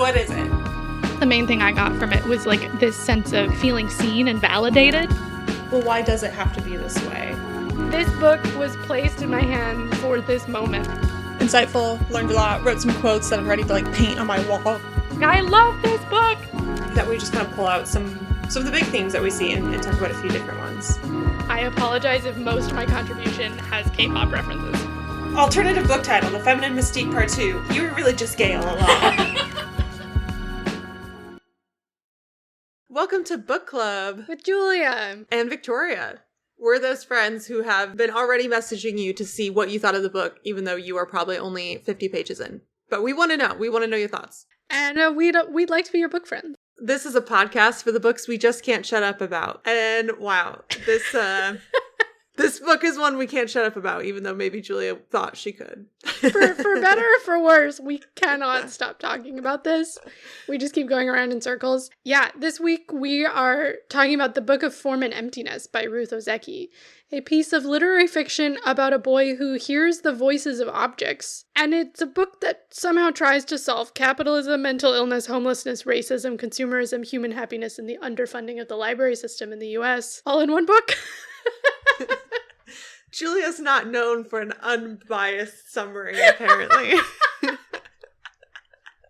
What is it? The main thing I got from it was like this sense of feeling seen and validated. Well, why does it have to be this way? This book was placed in my hand for this moment. Insightful, learned a lot, wrote some quotes that I'm ready to like paint on my wall. I love this book! That we just kind of pull out some of the big themes that we see and talk about a few different ones. I apologize if most of my contribution has K-pop references. Alternative book title, The Feminine Mystique Part 2. You were really just gay all along. Welcome to Book Club. With Julia. And Victoria. We're those friends who have been already messaging you to see what you thought of the book, even though you are probably only 50 pages in. But we want to know. We want to know your thoughts. And we'd like to be your book friends. This is a podcast for the books we just can't shut up about. And wow, this book is one we can't shut up about, even though maybe Julia thought she could. For better or for worse, we cannot stop talking about this. We just keep going around in circles. Yeah, this week we are talking about The Book of Form and Emptiness by Ruth Ozeki, a piece of literary fiction about a boy who hears the voices of objects. And it's a book that somehow tries to solve capitalism, mental illness, homelessness, racism, consumerism, human happiness, and the underfunding of the library system in the US, all in one book. Julia's not known for an unbiased summary, apparently.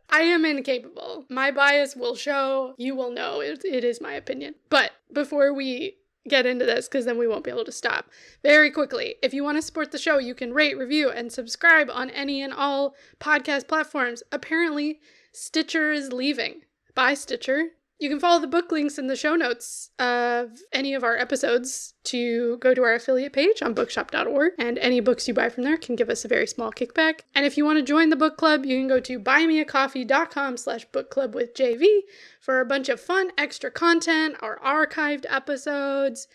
I am incapable. My bias will show. You will know. It is my opinion. But before we get into this, because then we won't be able to stop, very quickly, if you want to support the show, you can rate, review, and subscribe on any and all podcast platforms. Apparently, Stitcher is leaving. Bye, Stitcher. You can follow the book links in the show notes of any of our episodes to go to our affiliate page on bookshop.org, and any books you buy from there can give us a very small kickback. And if you want to join the book club, you can go to buymeacoffee.com/bookclubwithjv for a bunch of fun extra content, our archived episodes,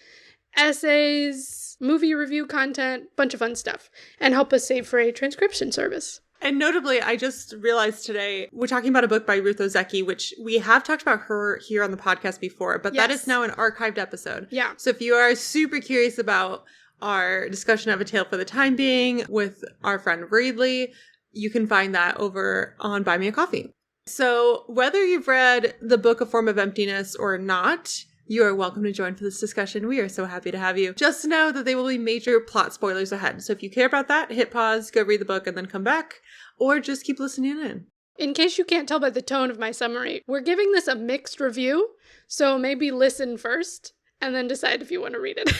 essays, movie review content, bunch of fun stuff, and help us save for a transcription service. And notably, I just realized today, we're talking about a book by Ruth Ozeki, which we have talked about her here on the podcast before, but That is now an archived episode. Yeah. So if you are super curious about our discussion of A Tale for the Time Being with our friend Reedley, you can find that over on Buy Me a Coffee. So whether you've read the book A Form of Emptiness or not, you are welcome to join for this discussion. We are so happy to have you. Just know that there will be major plot spoilers ahead. So if you care about that, hit pause, go read the book, and then come back. Or just keep listening in. In case you can't tell by the tone of my summary, we're giving this a mixed review. So maybe listen first, and then decide if you want to read it.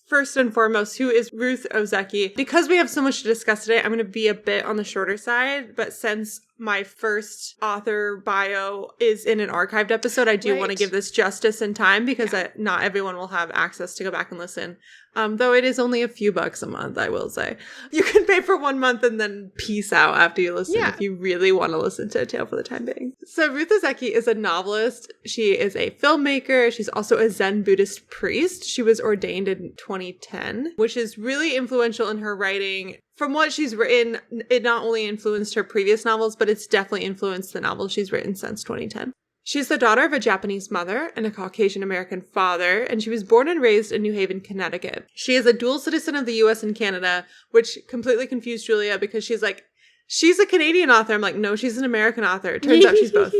First and foremost, who is Ruth Ozeki? Because we have so much to discuss today, I'm going to be a bit on the shorter side, but since my first author bio is in an archived episode, I do want to give this justice and time, because not everyone will have access to go back and listen. Though it is only a few bucks a month, I will say. You can pay for 1 month and then peace out after you listen if you really want to listen to A Tale for the Time Being. So Ruth Ozeki is a novelist. She is a filmmaker. She's also a Zen Buddhist priest. She was ordained in 2010, which is really influential in her writing. From what she's written, it not only influenced her previous novels, but it's definitely influenced the novels she's written since 2010. She's the daughter of a Japanese mother and a Caucasian American father, and she was born and raised in New Haven, Connecticut. She is a dual citizen of the US and Canada, which completely confused Julia because she's like, she's a Canadian author. I'm like, no, she's an American author. It turns out she's both.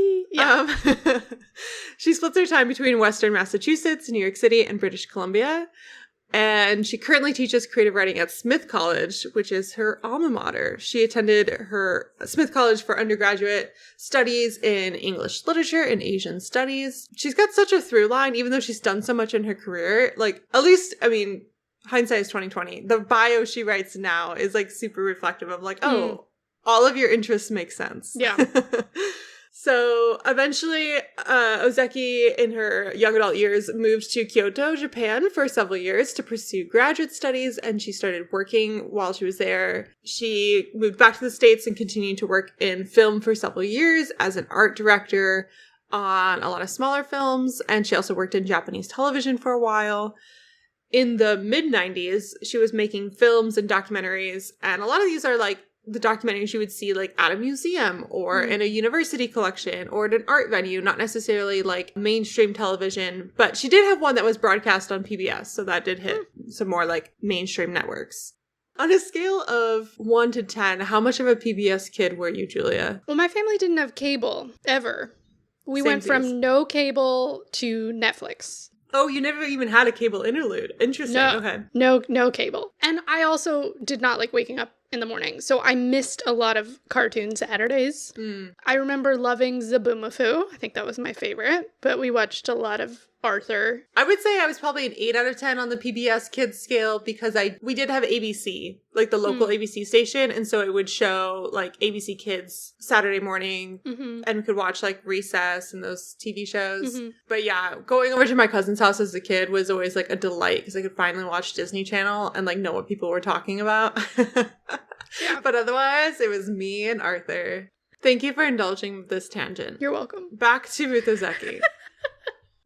She splits her time between Western Massachusetts, New York City, and British Columbia. And she currently teaches creative writing at Smith College, which is her alma mater. She attended her Smith College for undergraduate studies in English literature and Asian studies. She's got such a through line, even though she's done so much in her career. Like, at least, I mean, hindsight is 2020. The bio she writes now is like super reflective of like, oh, all of your interests make sense. Yeah. So eventually, Ozeki, in her young adult years, moved to Kyoto, Japan for several years to pursue graduate studies, and she started working while she was there. She moved back to the States and continued to work in film for several years as an art director on a lot of smaller films, and she also worked in Japanese television for a while. In the mid-90s, she was making films and documentaries, and a lot of these are like the documentaries you would see like at a museum or in a university collection or at an art venue, not necessarily like mainstream television, but she did have one that was broadcast on PBS, so that did hit some more like mainstream networks. On a scale of 1 to 10, how much of a PBS kid were you, Julia? Well, my family didn't have cable, ever. We went from no cable to Netflix. Oh, you never even had a cable interlude. Interesting. No, okay. No cable. And I also did not like waking up in the morning, so I missed a lot of cartoon Saturdays. I remember loving Zaboomafoo. I think that was my favorite, but we watched a lot of Arthur. I would say I was probably an 8 out of 10 on the PBS Kids scale because we did have ABC, like the local ABC station, and so it would show like ABC Kids Saturday morning, and we could watch like Recess and those TV shows. But yeah, going over to my cousin's house as a kid was always like a delight because I could finally watch Disney Channel and like know what people were talking about. Yeah. But otherwise, it was me and Arthur. Thank you for indulging this tangent. You're welcome. Back to Ruth Ozeki.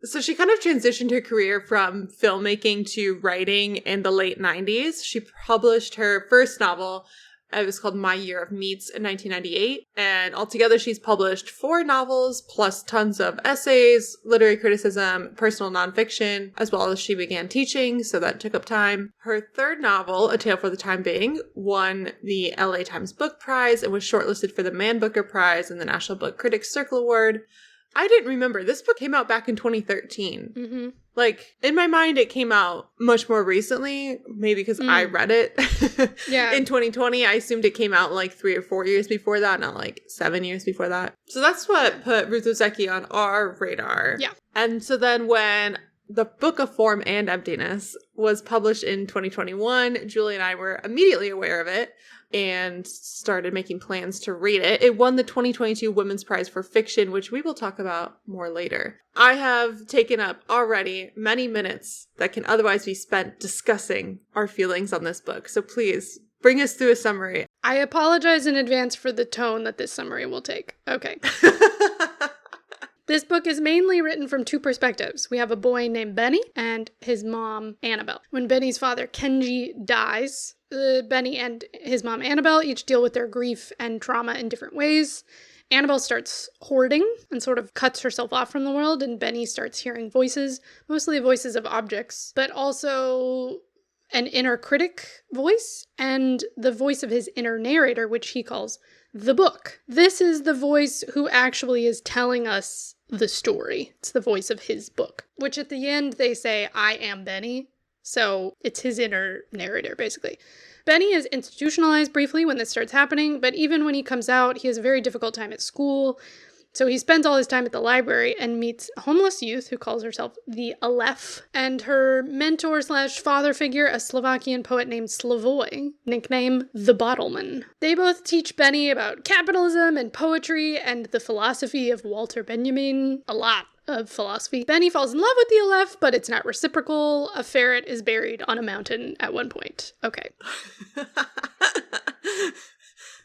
So she kind of transitioned her career from filmmaking to writing in the late 90s. She published her first novel. It was called My Year of Meats in 1998. And altogether, she's published 4 novels, plus tons of essays, literary criticism, personal nonfiction, as well as she began teaching, so that took up time. Her third novel, A Tale for the Time Being, won the LA Times Book Prize and was shortlisted for the Man Booker Prize and the National Book Critics Circle Award. I didn't remember. This book came out back in 2013. Like, in my mind, it came out much more recently, maybe because I read it. Yeah. In 2020, I assumed it came out like 3 or 4 years before that, not like 7 years before that. So that's what put Ruth Ozeki on our radar. Yeah. And so then when the Book of Form and Emptiness was published in 2021, Julie and I were immediately aware of it and started making plans to read it. It won the 2022 Women's Prize for Fiction, which we will talk about more later. I have taken up already many minutes that can otherwise be spent discussing our feelings on this book. So please, bring us through a summary. I apologize in advance for the tone that this summary will take. Okay. This book is mainly written from 2 perspectives. We have a boy named Benny and his mom, Annabelle. When Benny's father, Kenji, dies, Benny and his mom, Annabelle, each deal with their grief and trauma in different ways. Annabelle starts hoarding and sort of cuts herself off from the world, and Benny starts hearing voices, mostly voices of objects, but also an inner critic voice and the voice of his inner narrator, which he calls the book. This is the voice who actually is telling us the story. It's the voice of his book, which at the end they say, I am Benny. So it's his inner narrator, basically. Benny is institutionalized briefly when this starts happening, but even when he comes out, he has a very difficult time at school. So he spends all his time at the library and meets a homeless youth who calls herself the Aleph, and her mentor/father figure, a Slovakian poet named Slavoj, nickname the Bottleman. They both teach Benny about capitalism and poetry and the philosophy of Walter Benjamin, a lot of philosophy. Benny falls in love with the Aleph, but it's not reciprocal. A ferret is buried on a mountain at one point. Okay.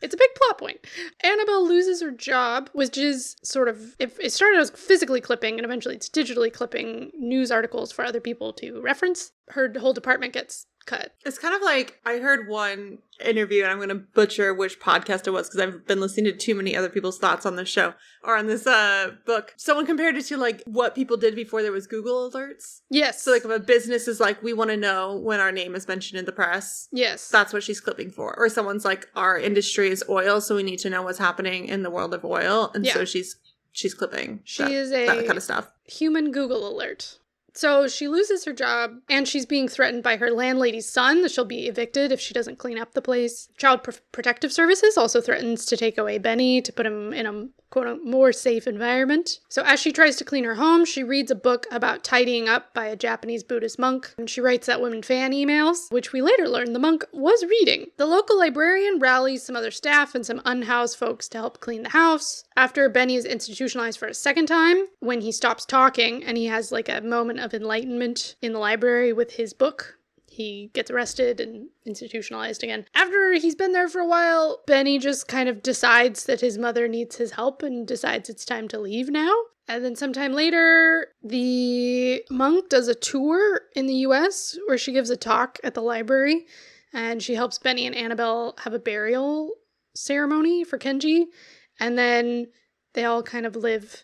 It's a big plot point. Annabelle loses her job, which is sort of, it started as physically clipping and eventually it's digitally clipping news articles for other people to reference. Her whole department gets cut. It's kind of like, I heard one interview, and I'm going to butcher which podcast it was because I've been listening to too many other people's thoughts on this show or on this book. Someone compared it to like what people did before there was Google alerts. Yes. So like if a business is like, we want to know when our name is mentioned in the press. Yes. That's what she's clipping for. Or someone's like, our industry is oil, so we need to know what's happening in the world of oil. And so she's clipping. She is that kind of stuff. Human Google alert. So she loses her job, and she's being threatened by her landlady's son that she'll be evicted if she doesn't clean up the place. Child Protective Services also threatens to take away Benny to put him in a quote-unquote more safe environment. So as she tries to clean her home, she reads a book about tidying up by a Japanese Buddhist monk, and she writes that woman fan emails, which we later learn the monk was reading. The local librarian rallies some other staff and some unhoused folks to help clean the house. After Benny is institutionalized for a second time, when he stops talking and he has like a moment of enlightenment in the library with his book, he gets arrested and institutionalized again. After he's been there for a while, Benny just kind of decides that his mother needs his help and decides it's time to leave now. And then sometime later, the monk does a tour in the US where she gives a talk at the library and she helps Benny and Annabelle have a burial ceremony for Kenji, and then they all kind of live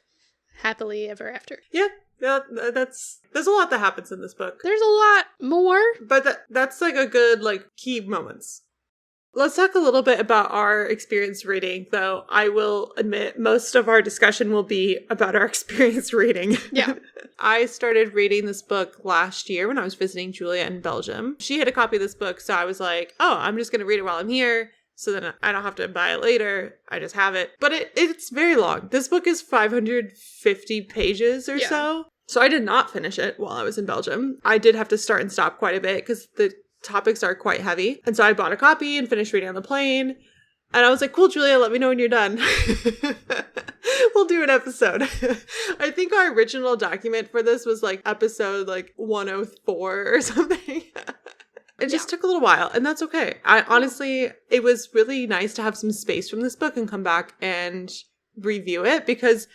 happily ever after. Yeah, there's a lot that happens in this book. There's a lot more. But that's like a good, like, key moments. Let's talk a little bit about our experience reading, though. I will admit most of our discussion will be about our experience reading. Yeah. I started reading this book last year when I was visiting Julia in Belgium. She had a copy of this book, so I was like, oh, I'm just going to read it while I'm here, so then I don't have to buy it later. I just have it. But it's very long. This book is 550 pages or so. So I did not finish it while I was in Belgium. I did have to start and stop quite a bit because the topics are quite heavy. And so I bought a copy and finished reading on the plane. And I was like, cool, Julia, let me know when you're done. We'll do an episode. I think our original document for this was like episode like 104 or something. It just took a little while, and that's okay. Honestly, it was really nice to have some space from this book and come back and review it because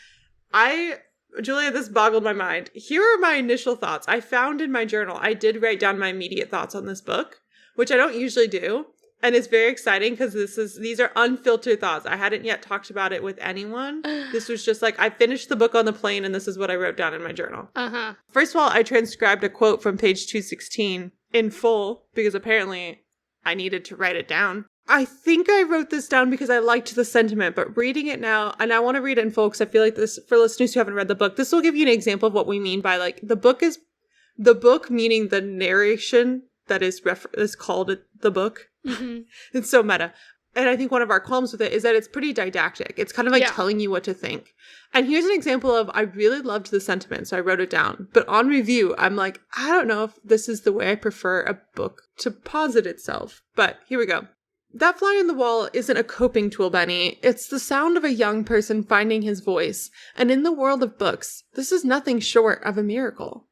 Julia, this boggled my mind. Here are my initial thoughts. I found in my journal, I did write down my immediate thoughts on this book, which I don't usually do. And it's very exciting because these are unfiltered thoughts. I hadn't yet talked about it with anyone. This was just like, I finished the book on the plane and this is what I wrote down in my journal. Uh-huh. First of all, I transcribed a quote from page 216 in full because apparently I needed to write it down. I think I wrote this down because I liked the sentiment, but reading it now, and I want to read it in full because I feel like this, for listeners who haven't read the book, this will give you an example of what we mean by like, the book meaning the narration that is called the book. Mm-hmm. It's so meta. And I think one of our qualms with it is that it's pretty didactic. It's kind of like telling you what to think. And here's an example of, I really loved the sentiment, so I wrote it down. But on review, I'm like, I don't know if this is the way I prefer a book to posit itself. But here we go. That fly on the wall isn't a coping tool, Benny. It's the sound of a young person finding his voice. And in the world of books, this is nothing short of a miracle.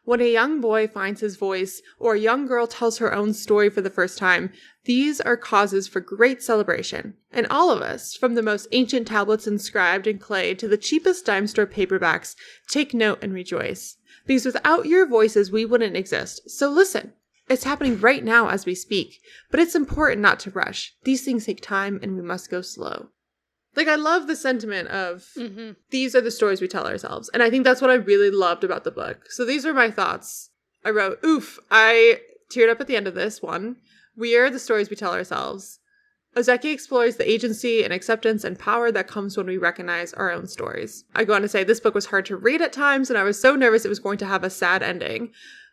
When a young boy finds his voice, or a young girl tells her own story for the first time, these are causes for great celebration. And all of us, from the most ancient tablets inscribed in clay to the cheapest dime store paperbacks, take note and rejoice. Because without your voices, we wouldn't exist. So listen. It's happening right now as we speak, but it's important not to rush. These things take time and we must go slow. Like, I love the sentiment of these are the stories we tell ourselves. And I think that's what I really loved about the book. So these are my thoughts. I wrote, I teared up at the end of this one. We are the stories we tell ourselves. Ozeki explores the agency and acceptance and power that comes when we recognize our own stories. I go on to say this book was hard to read at times and I was so nervous it was going to have a sad ending.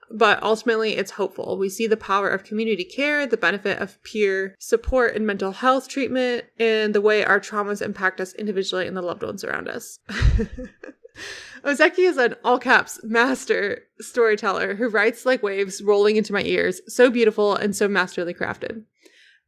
But ultimately, it's hopeful. We see the power of community care, the benefit of peer support and mental health treatment, and the way our traumas impact us individually and the loved ones around us. Ozeki is an all-caps master storyteller who writes like waves rolling into my ears, so beautiful and so masterly crafted.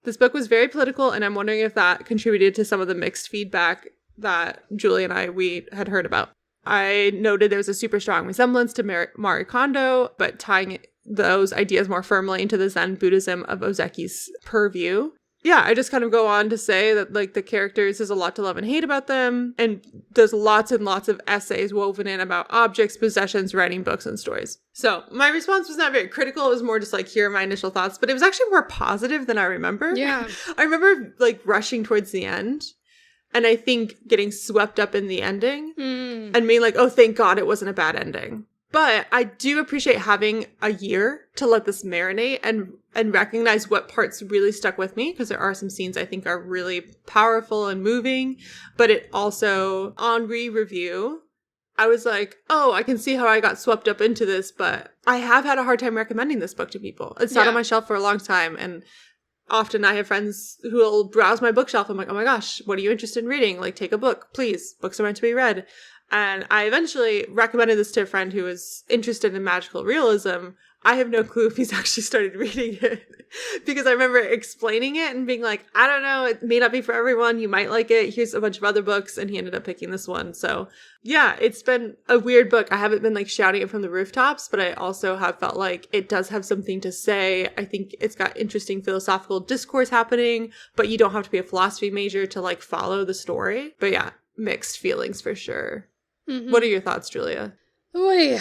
This book was very political, and I'm wondering if that contributed to some of the mixed feedback that Julie and we had heard about. I noted there was a super strong resemblance to Marie Kondo, but tying those ideas more firmly into the Zen Buddhism of Ozeki's purview. Yeah, I just kind of go on to say that, like, the characters, there's a lot to love and hate about them, and there's lots and lots of essays woven in about objects, possessions, writing books, and stories. So my response was not very critical. It was more just like, here are my initial thoughts, but it was actually more positive than I remember. Yeah. I remember, like, rushing towards the end. And I think getting swept up in the ending and being like, oh, thank God it wasn't a bad ending. But I do appreciate having a year to let this marinate and recognize what parts really stuck with me, because there are some scenes I think are really powerful and moving. But it also, on re-review, I was like, oh, I can see how I got swept up into this, but I have had a hard time recommending this book to people. It's sat on my shelf for a long time, and often I have friends who will browse my bookshelf. I'm like, oh my gosh, what are you interested in reading? Like, take a book, please. Books are meant to be read. And I eventually recommended this to a friend who was interested in magical realism. I have no clue if he's actually started reading it because I remember explaining it and being like, I don't know, it may not be for everyone. You might like it. Here's a bunch of other books. And he ended up picking this one. So yeah, it's been a weird book. I haven't been like shouting it from the rooftops, but I also have felt like it does have something to say. I think it's got interesting philosophical discourse happening, but you don't have to be a philosophy major to like follow the story. But yeah, mixed feelings for sure. Mm-hmm. What are your thoughts, Julia? Oy.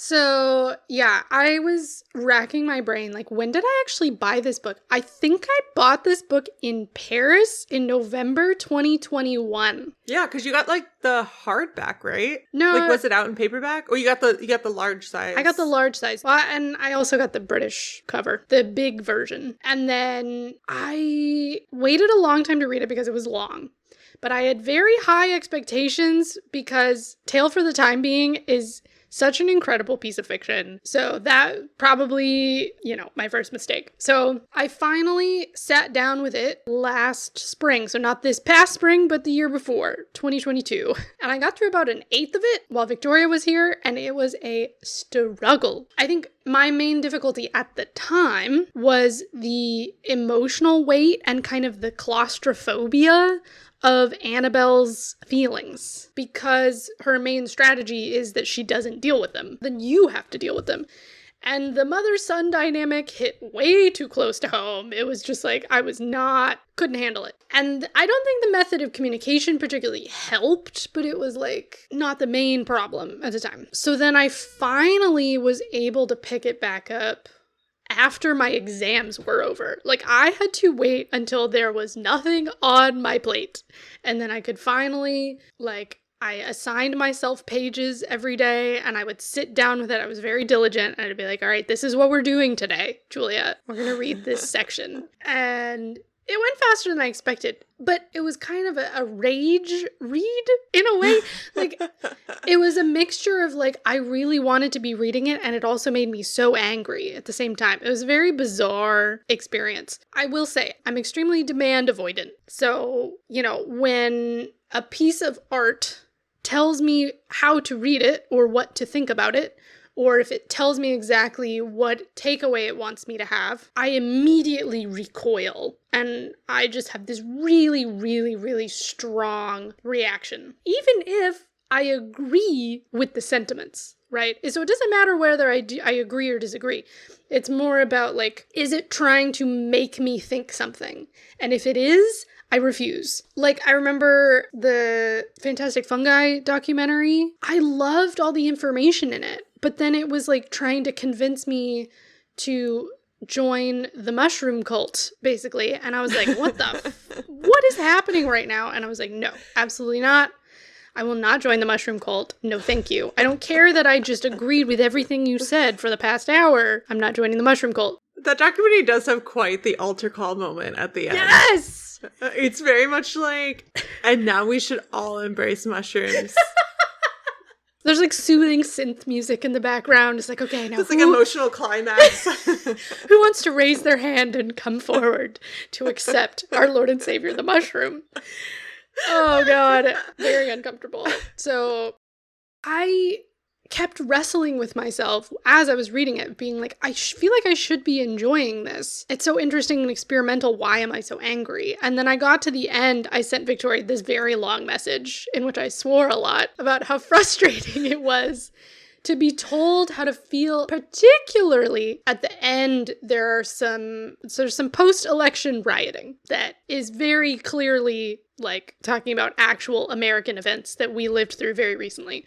So, yeah, I was racking my brain. Like, when did I actually buy this book? I think I bought this book in Paris in November 2021. Yeah, because you got like the hardback, right? No. Like, was it out in paperback? Or you got the large size? I got the large size. Well, and I also got the British cover, the big version. And then I waited a long time to read it because it was long. But I had very high expectations because Tale for the Time Being is such an incredible piece of fiction. So that probably, my first mistake. So I finally sat down with it last spring. So not this past spring, but the year before, 2022. And I got through about an eighth of it while Victoria was here, and it was a struggle. I think my main difficulty at the time was the emotional weight and kind of the claustrophobia of Annabelle's feelings, because her main strategy is that she doesn't deal with them. Then you have to deal with them. And the mother-son dynamic hit way too close to home. It was just like, couldn't handle it. And I don't think the method of communication particularly helped, but it was like not the main problem at the time. So then I finally was able to pick it back up after my exams were over. Like, I had to wait until there was nothing on my plate. And then I could finally, I assigned myself pages every day, and I would sit down with it. I was very diligent, and I'd be like, all right, this is what we're doing today, Julia. We're going to read this section. And it went faster than I expected, but it was kind of a rage read in a way. Like, it was a mixture of I really wanted to be reading it, and it also made me so angry at the same time. It was a very bizarre experience. I will say, I'm extremely demand avoidant. So, when a piece of art tells me how to read it or what to think about it, or if it tells me exactly what takeaway it wants me to have, I immediately recoil. And I just have this really, really, really strong reaction. Even if I agree with the sentiments, right? So it doesn't matter whether I agree or disagree. It's more about, is it trying to make me think something? And if it is, I refuse. I remember the Fantastic Fungi documentary. I loved all the information in it, but then it was trying to convince me to join the mushroom cult, basically. And I was like, what is happening right now? And I was like, no, absolutely not. I will not join the mushroom cult. No, thank you. I don't care that I just agreed with everything you said for the past hour. I'm not joining the mushroom cult. That documentary does have quite the altar call moment at the end. Yes! It's very much and now we should all embrace mushrooms. There's soothing synth music in the background. It's okay, now it's emotional climax. Who wants to raise their hand and come forward to accept our Lord and Savior, the mushroom? Oh, God. Very uncomfortable. So I kept wrestling with myself as I was reading it, being I feel like I should be enjoying this. It's so interesting and experimental. Why am I so angry? And then I got to the end. I sent Victoria this very long message in which I swore a lot about how frustrating it was to be told how to feel, particularly at the end. There's some post-election rioting that is very clearly talking about actual American events that we lived through very recently.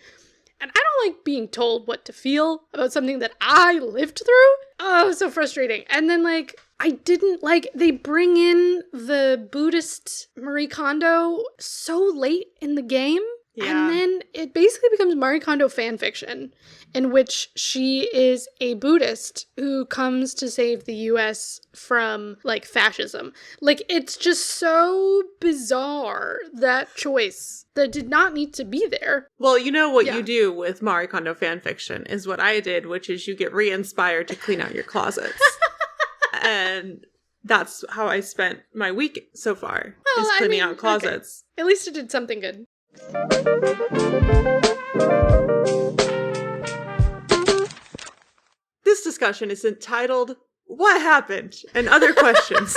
And I don't like being told what to feel about something that I lived through. Oh, so frustrating. And then I didn't they bring in the Buddhist Marie Kondo so late in the game. Yeah. And then it basically becomes Marie Kondo fan fiction, in which she is a Buddhist who comes to save the US from fascism. It's just so bizarre, that choice that did not need to be there. Well, what you do with Marie Kondo fan fiction is what I did, which is you get re-inspired to clean out your closets. And that's how I spent my week so far, is cleaning out closets. Okay. At least it did something good. This discussion is entitled, What Happened? And Other Questions.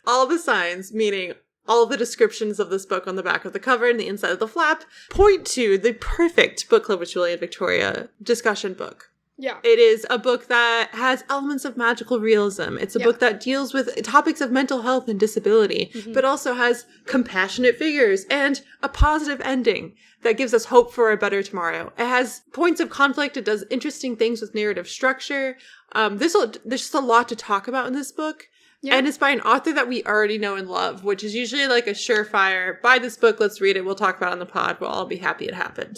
All the signs, meaning all the descriptions of this book on the back of the cover and the inside of the flap, point to the perfect book club with Julia and Victoria discussion book. Yeah. It is a book that has elements of magical realism. It's a book that deals with topics of mental health and disability, but also has compassionate figures and a positive ending that gives us hope for a better tomorrow. It has points of conflict. It does interesting things with narrative structure. There's just a lot to talk about in this book. Yeah. And it's by an author that we already know and love, which is usually like a surefire, buy this book, let's read it, we'll talk about it on the pod, we'll all be happy it happened.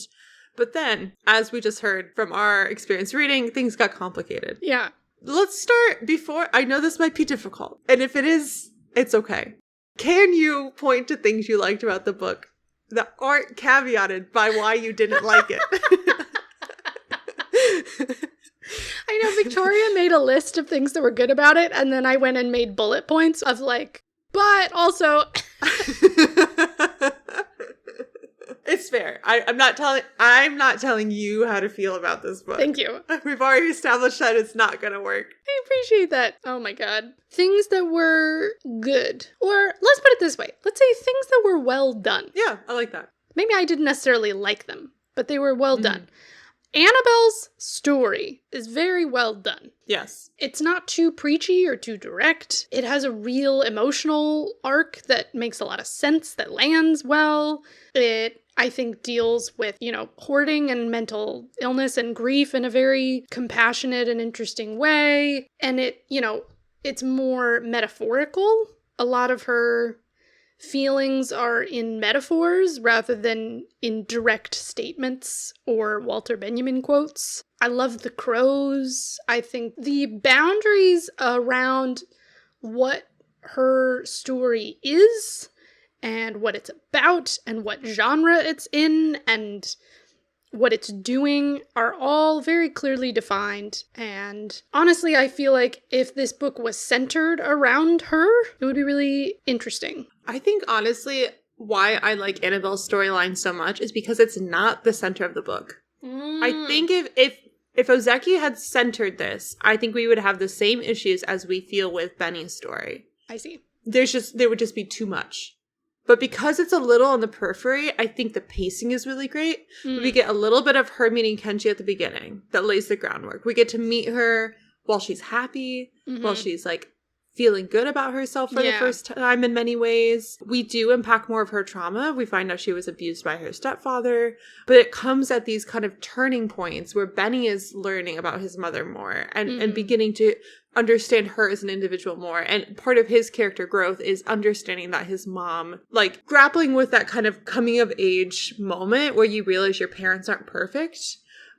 But then, as we just heard from our experience reading, things got complicated. Yeah. Let's start before, I know this might be difficult, and if it is, it's okay. Can you point to things you liked about the book that aren't caveated by why you didn't like it? I know Victoria made a list of things that were good about it, and then I went and made bullet points of like, but also... It's fair. I'm not telling you how to feel about this book. Thank you. We've already established that it's not going to work. I appreciate that. Oh my god. Things that were good. Or let's put it this way. Let's say things that were well done. Yeah, I like that. Maybe I didn't necessarily like them, but they were well done. Annabelle's story is very well done. Yes. It's not too preachy or too direct. It has a real emotional arc that makes a lot of sense, that lands well. It, I think, deals with, hoarding and mental illness and grief in a very compassionate and interesting way. And it, it's more metaphorical. A lot of her feelings are in metaphors rather than in direct statements or Walter Benjamin quotes. I love the crows. I think the boundaries around what her story is and what it's about and what genre it's in and what it's doing are all very clearly defined. And honestly, I feel like if this book was centered around her, it would be really interesting. I think, honestly, why I like Annabelle's storyline so much is because it's not the center of the book. I think if Ozeki had centered this, I think we would have the same issues as we feel with Benny's story. I see. There would just be too much. But because it's a little on the periphery, I think the pacing is really great. We get a little bit of her meeting Kenji at the beginning that lays the groundwork. We get to meet her while she's happy, while she's like feeling good about herself for the first time in many ways. We do unpack more of her trauma. We find out she was abused by her stepfather, but it comes at these kind of turning points where Benny is learning about his mother more and beginning to understand her as an individual more. And part of his character growth is understanding that his mom, like grappling with that kind of coming of age moment where you realize your parents aren't perfect,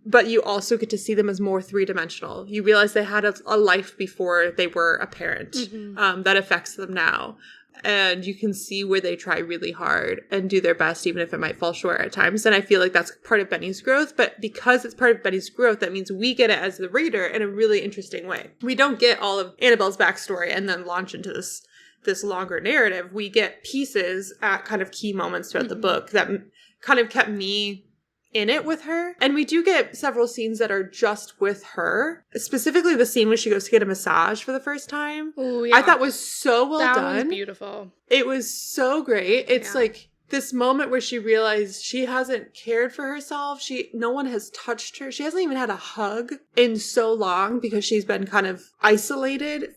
but you also get to see them as more three-dimensional. You realize they had a life before they were a parent that affects them now. And you can see where they try really hard and do their best, even if it might fall short at times. And I feel like that's part of Benny's growth. But because it's part of Benny's growth, that means we get it as the reader in a really interesting way. We don't get all of Annabelle's backstory and then launch into this longer narrative. We get pieces at kind of key moments throughout the book that kind of kept me in it with her. And we do get several scenes that are just with her. Specifically the scene when she goes to get a massage for the first time. Ooh, yeah. I thought was so well done. That was beautiful. It was so great. It's like this moment where she realized she hasn't cared for herself. No one has touched her. She hasn't even had a hug in so long because she's been kind of isolated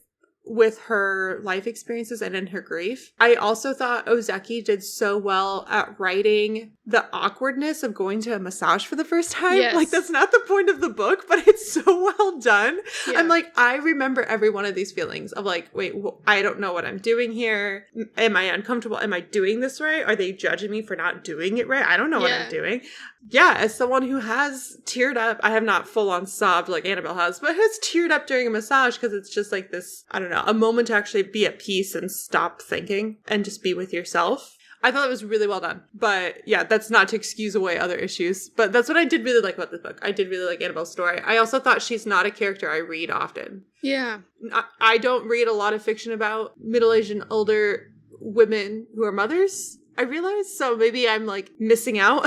with her life experiences and in her grief. I also thought Ozeki did so well at writing the awkwardness of going to a massage for the first time. Yes. Like, that's not the point of the book, but it's so well done. Yeah. I'm like, I remember every one of these feelings of like, wait, I don't know what I'm doing here. Am I uncomfortable? Am I doing this right? Are they judging me for not doing it right? I don't know what I'm doing. Yeah, as someone who has teared up, I have not full on sobbed like Annabelle has, but has teared up during a massage because it's just like this, I don't know, a moment to actually be at peace and stop thinking and just be with yourself. I thought it was really well done. But yeah, that's not to excuse away other issues. But that's what I did really like about this book. I did really like Annabelle's story. I also thought she's not a character I read often. Yeah. I don't read a lot of fiction about middle-aged and older women who are mothers, I realize. So maybe I'm like missing out,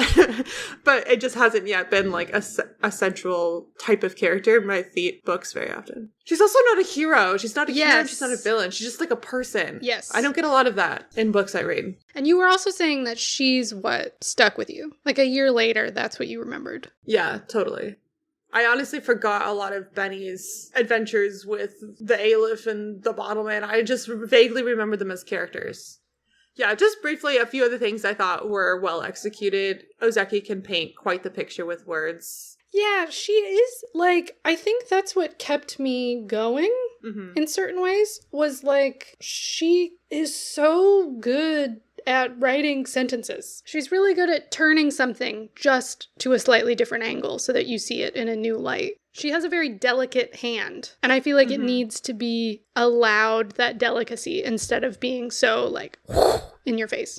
but it just hasn't yet been like a central type of character in my books very often. She's also not a hero. She's not a hero. She's not a villain. She's just like a person. Yes. I don't get a lot of that in books I read. And you were also saying that she's what stuck with you. Like a year later, that's what you remembered. Yeah, totally. I honestly forgot a lot of Benny's adventures with the Aleph and the Bottleman. I just vaguely remember them as characters. Yeah, just briefly, a few other things I thought were well executed. Ozeki can paint quite the picture with words. Yeah, she is, like, I think that's what kept me going in certain ways, was, like, she is so good at writing sentences. She's really good at turning something just to a slightly different angle so that you see it in a new light. She has a very delicate hand, and I feel like it needs to be allowed that delicacy instead of being so, like, in your face.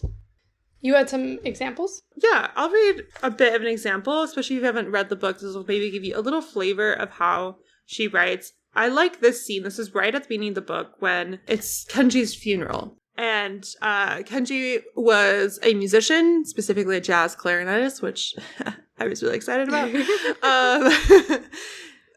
You had some examples? Yeah, I'll read a bit of an example, especially if you haven't read the book. This will maybe give you a little flavor of how she writes. I like this scene. This is right at the beginning of the book when it's Kenji's funeral. And Kenji was a musician, specifically a jazz clarinetist, which I was really excited about.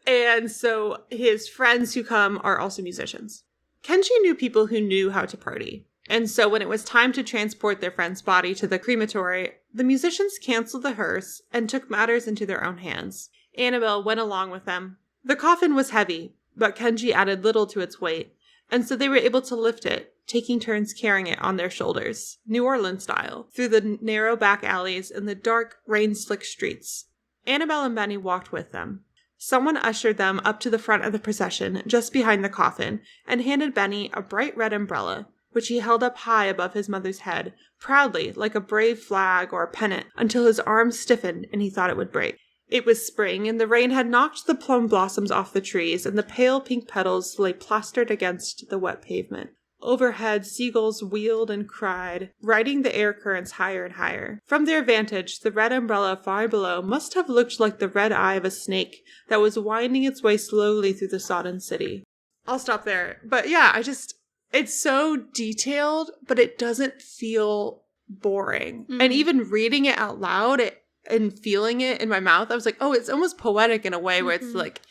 And so his friends who come are also musicians. Kenji knew people who knew how to party. And so when it was time to transport their friend's body to the crematory, the musicians canceled the hearse and took matters into their own hands. Annabelle went along with them. The coffin was heavy, but Kenji added little to its weight, and so they were able to lift it, taking turns carrying it on their shoulders, New Orleans style, through the narrow back alleys and the dark, rain-slicked streets. Annabelle and Benny walked with them. Someone ushered them up to the front of the procession, just behind the coffin, and handed Benny a bright red umbrella, which he held up high above his mother's head, proudly, like a brave flag or a pennant, until his arms stiffened and he thought it would break. It was spring, and the rain had knocked the plum blossoms off the trees, and the pale pink petals lay plastered against the wet pavement. Overhead, seagulls wheeled and cried, riding the air currents higher and higher. From their vantage, the red umbrella far below must have looked like the red eye of a snake that was winding its way slowly through the sodden city. I'll stop there. But yeah, it's so detailed, but it doesn't feel boring. And even reading it out loud and feeling it in my mouth, I was like, oh, it's almost poetic in a way where it's like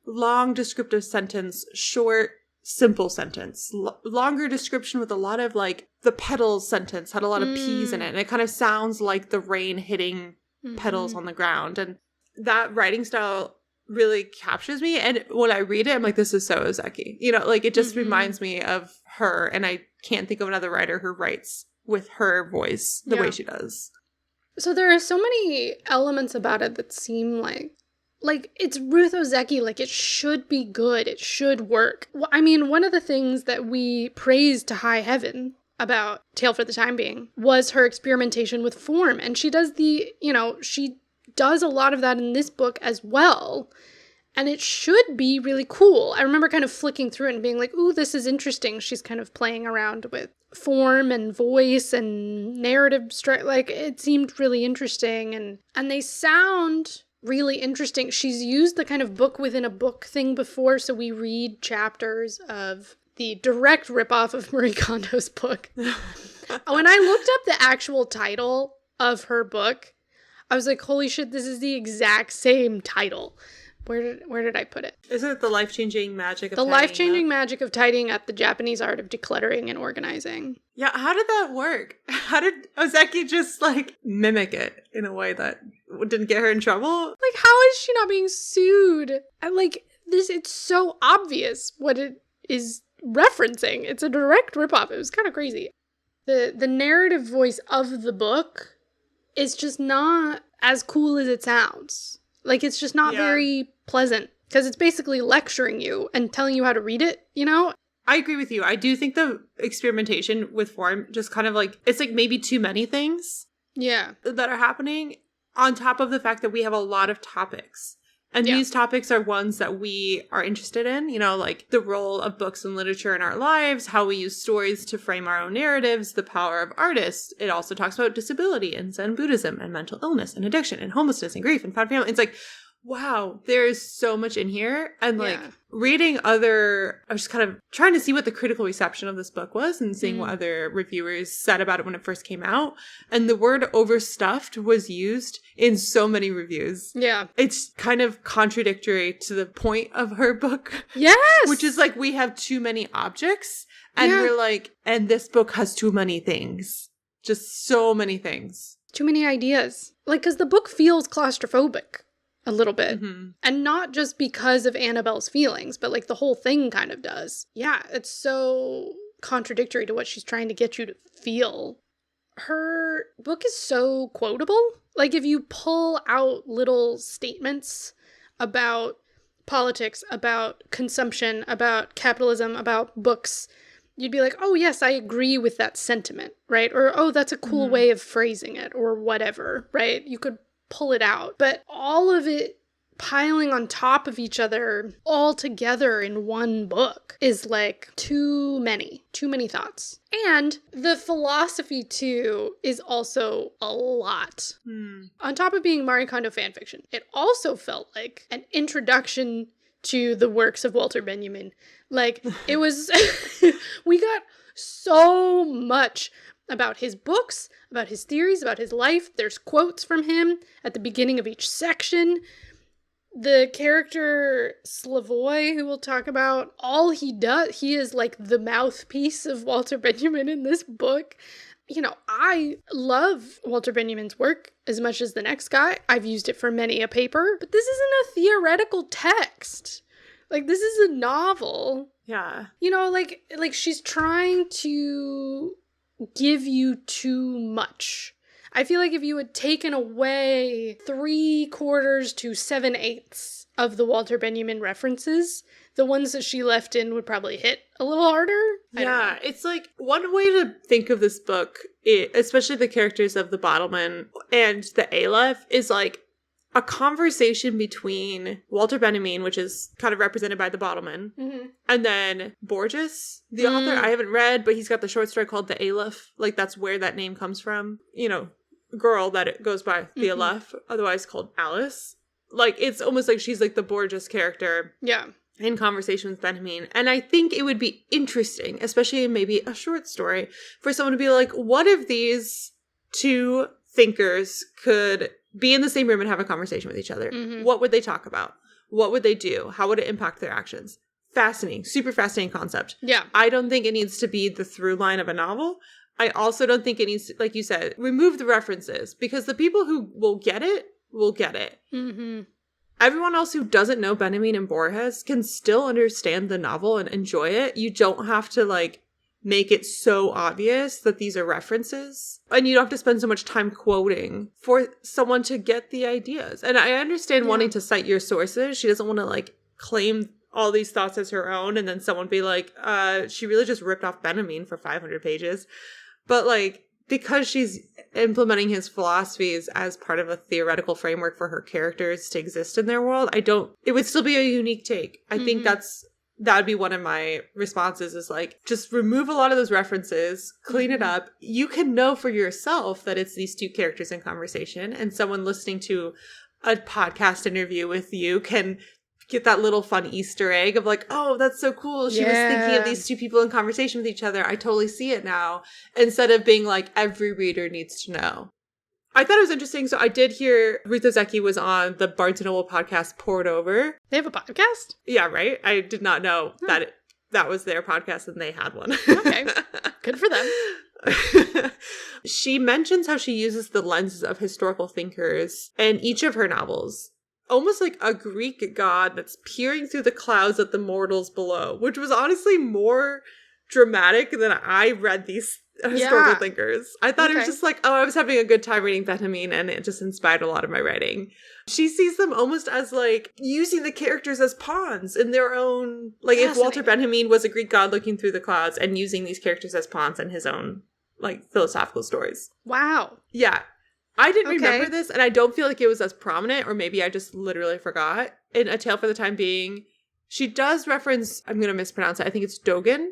long descriptive sentence, short, simple sentence, longer description with a lot of like the petals sentence had a lot of P's in it. And it kind of sounds like the rain hitting petals on the ground. And that writing style really captures me. And when I read it, I'm like, this is so Ozeki. You know, like it just reminds me of her. And I can't think of another writer who writes with her voice the way she does. So there are so many elements about it that seem like it's Ruth Ozeki, like it should be good, it should work. I mean, one of the things that we praised to high heaven about Tale for the Time Being was her experimentation with form, and she does she does a lot of that in this book as well, and it should be really cool. I remember kind of flicking through it and being like, ooh, this is interesting. She's kind of playing around with form and voice and narrative, like it seemed really interesting, and they sound really interesting. She's used the kind of book within a book thing before, so we read chapters of the direct ripoff of Marie Kondo's book. When I looked up the actual title of her book, I was like, holy shit, this is the exact same title. Where did I put it? Isn't it The Life-Changing Magic of The Tidying Life-Changing Up? Magic of Tidying Up, the Japanese Art of Decluttering and Organizing. Yeah, how did that work? How did Ozeki just, like, mimic it in a way that didn't get her in trouble? Like, how is she not being sued? It's so obvious what it is referencing. It's a direct ripoff. It was kind of crazy. The narrative voice of the book is just not as cool as it sounds. Like, it's just not very pleasant, because it's basically lecturing you and telling you how to read it, you know? I agree with you. I do think the experimentation with form just kind of like, it's like maybe too many things that are happening, on top of the fact that we have a lot of topics. And these topics are ones that we are interested in, you know, like the role of books and literature in our lives, how we use stories to frame our own narratives, the power of artists. It also talks about disability and Zen Buddhism and mental illness and addiction and homelessness and grief and found family. It's like, wow, there's so much in here. And like reading I was just kind of trying to see what the critical reception of this book was and seeing what other reviewers said about it when it first came out. And the word overstuffed was used in so many reviews. Yeah. It's kind of contradictory to the point of her book. Yes! Which is like, we have too many objects. And we're like, and this book has too many things. Just so many things. Too many ideas. Like, because the book feels claustrophobic. a little bit. And not just because of Annabelle's feelings, but like the whole thing kind of does. Yeah, it's so contradictory to what she's trying to get you to feel. Her book is so quotable. Like if you pull out little statements about politics, about consumption, about capitalism, about books, you'd be like, oh yes, I agree with that sentiment, right? Or, oh, that's a cool way of phrasing it, or whatever, right? You could pull it out. But all of it piling on top of each other all together in one book is like too many thoughts. And the philosophy too is also a lot. On top of being Marie Kondo fanfiction, it also felt like an introduction to the works of Walter Benjamin. Like it was, we got so much about his books, about his theories, about his life. There's quotes from him at the beginning of each section. The character Slavoy, who we'll talk about, all he does, he is like the mouthpiece of Walter Benjamin in this book. You know, I love Walter Benjamin's work as much as the next guy. I've used it for many a paper, but this isn't a theoretical text. Like, this is a novel. Yeah. You know, like she's trying to give you too much. I feel like if you had taken away 3/4 to 7/8 of the Walter Benjamin references, the ones that she left in would probably hit a little harder. Yeah, it's like one way to think of this book, especially the characters of the Bottleman and the Aleph, is like a conversation between Walter Benjamin, which is kind of represented by the Bottleman, and then Borges, the author. I haven't read, but he's got the short story called The Aleph. Like, that's where that name comes from. You know, girl that it goes by the Aleph, otherwise called Alice. Like, it's almost like she's like the Borges character. Yeah. In conversation with Benjamin. And I think it would be interesting, especially in maybe a short story, for someone to be like, what if these two thinkers could be in the same room and have a conversation with each other? What would they talk about? What would they do? How would it impact their actions? Fascinating. Super fascinating concept. Yeah. I don't think it needs to be the through line of a novel. I also don't think it needs to, like you said, remove the references, because the people who will get it will get it. Everyone else who doesn't know Benjamin and Borges can still understand the novel and enjoy it. You don't have to like make it so obvious that these are references, and you don't have to spend so much time quoting for someone to get the ideas. And I understand wanting to cite your sources. She doesn't want to like claim all these thoughts as her own and then someone be like, she really just ripped off Benjamin for 500 pages. But like, because she's implementing his philosophies as part of a theoretical framework for her characters to exist in their world, it would still be a unique take. I think that would be one of my responses, is like, just remove a lot of those references, clean it up. You can know for yourself that it's these two characters in conversation, and someone listening to a podcast interview with you can get that little fun Easter egg of like, oh, that's so cool. She was thinking of these two people in conversation with each other. I totally see it now. Instead of being like, every reader needs to know. I thought it was interesting. So I did hear Ruth Ozeki was on the Barnes & Noble podcast Poured Over. They have a podcast? Yeah, right? I did not know that was their podcast and they had one. Okay. Good for them. She mentions how she uses the lenses of historical thinkers in each of her novels. Almost like a Greek god that's peering through the clouds at the mortals below, which was honestly more dramatic than I read these historical thinkers. I thought it was just like, oh, I was having a good time reading Benjamin, and it just inspired a lot of my writing. She sees them almost as like using the characters as pawns in their own, like if Walter Benjamin was a Greek god looking through the clouds and using these characters as pawns in his own like philosophical stories. Wow. Yeah. I didn't remember this, and I don't feel like it was as prominent, or maybe I just literally forgot. In A Tale for the Time Being, she does reference, I'm going to mispronounce it, I think it's Dojin,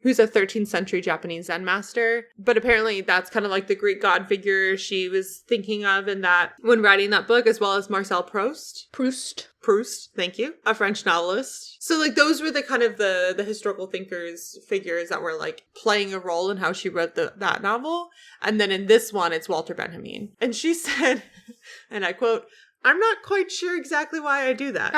who's a 13th century Japanese Zen master. But apparently that's kind of like the Greek god figure she was thinking of in that, when writing that book, as well as Marcel Proust, thank you, a French novelist. So like those were the kind of the historical figures that were like playing a role in how she wrote that novel. And then in this one, it's Walter Benjamin. And she said, and I quote, "I'm not quite sure exactly why I do that."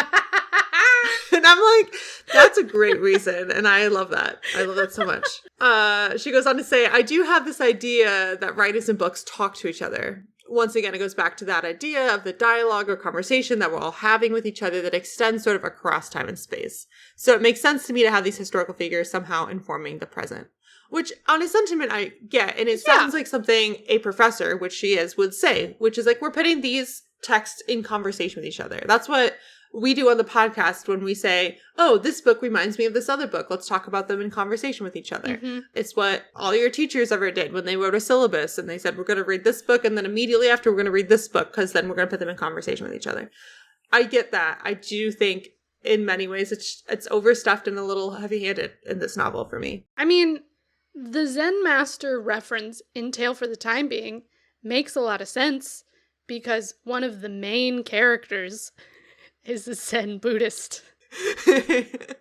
And I'm like, that's a great reason. And I love that. I love that so much. She goes on to say, "I do have this idea that writers and books talk to each other. once again, it goes back to that idea of the dialogue or conversation that we're all having with each other that extends sort of across time and space. So it makes sense to me to have these historical figures somehow informing the present. Which, on a sentiment, I get. And it sounds like something a professor, which she is, would say. Which is like, we're putting these texts in conversation with each other. That's what we do on the podcast when we say, oh, this book reminds me of this other book. Let's talk about them in conversation with each other. Mm-hmm. It's what all your teachers ever did when they wrote a syllabus. And they said, we're going to read this book. And then immediately after, we're going to read this book. Because then we're going to put them in conversation with each other. I get that. I do think, in many ways, it's overstuffed and a little heavy-handed in this novel for me. I mean, the Zen master reference in Tale for the Time Being makes a lot of sense because one of the main characters is a Zen Buddhist.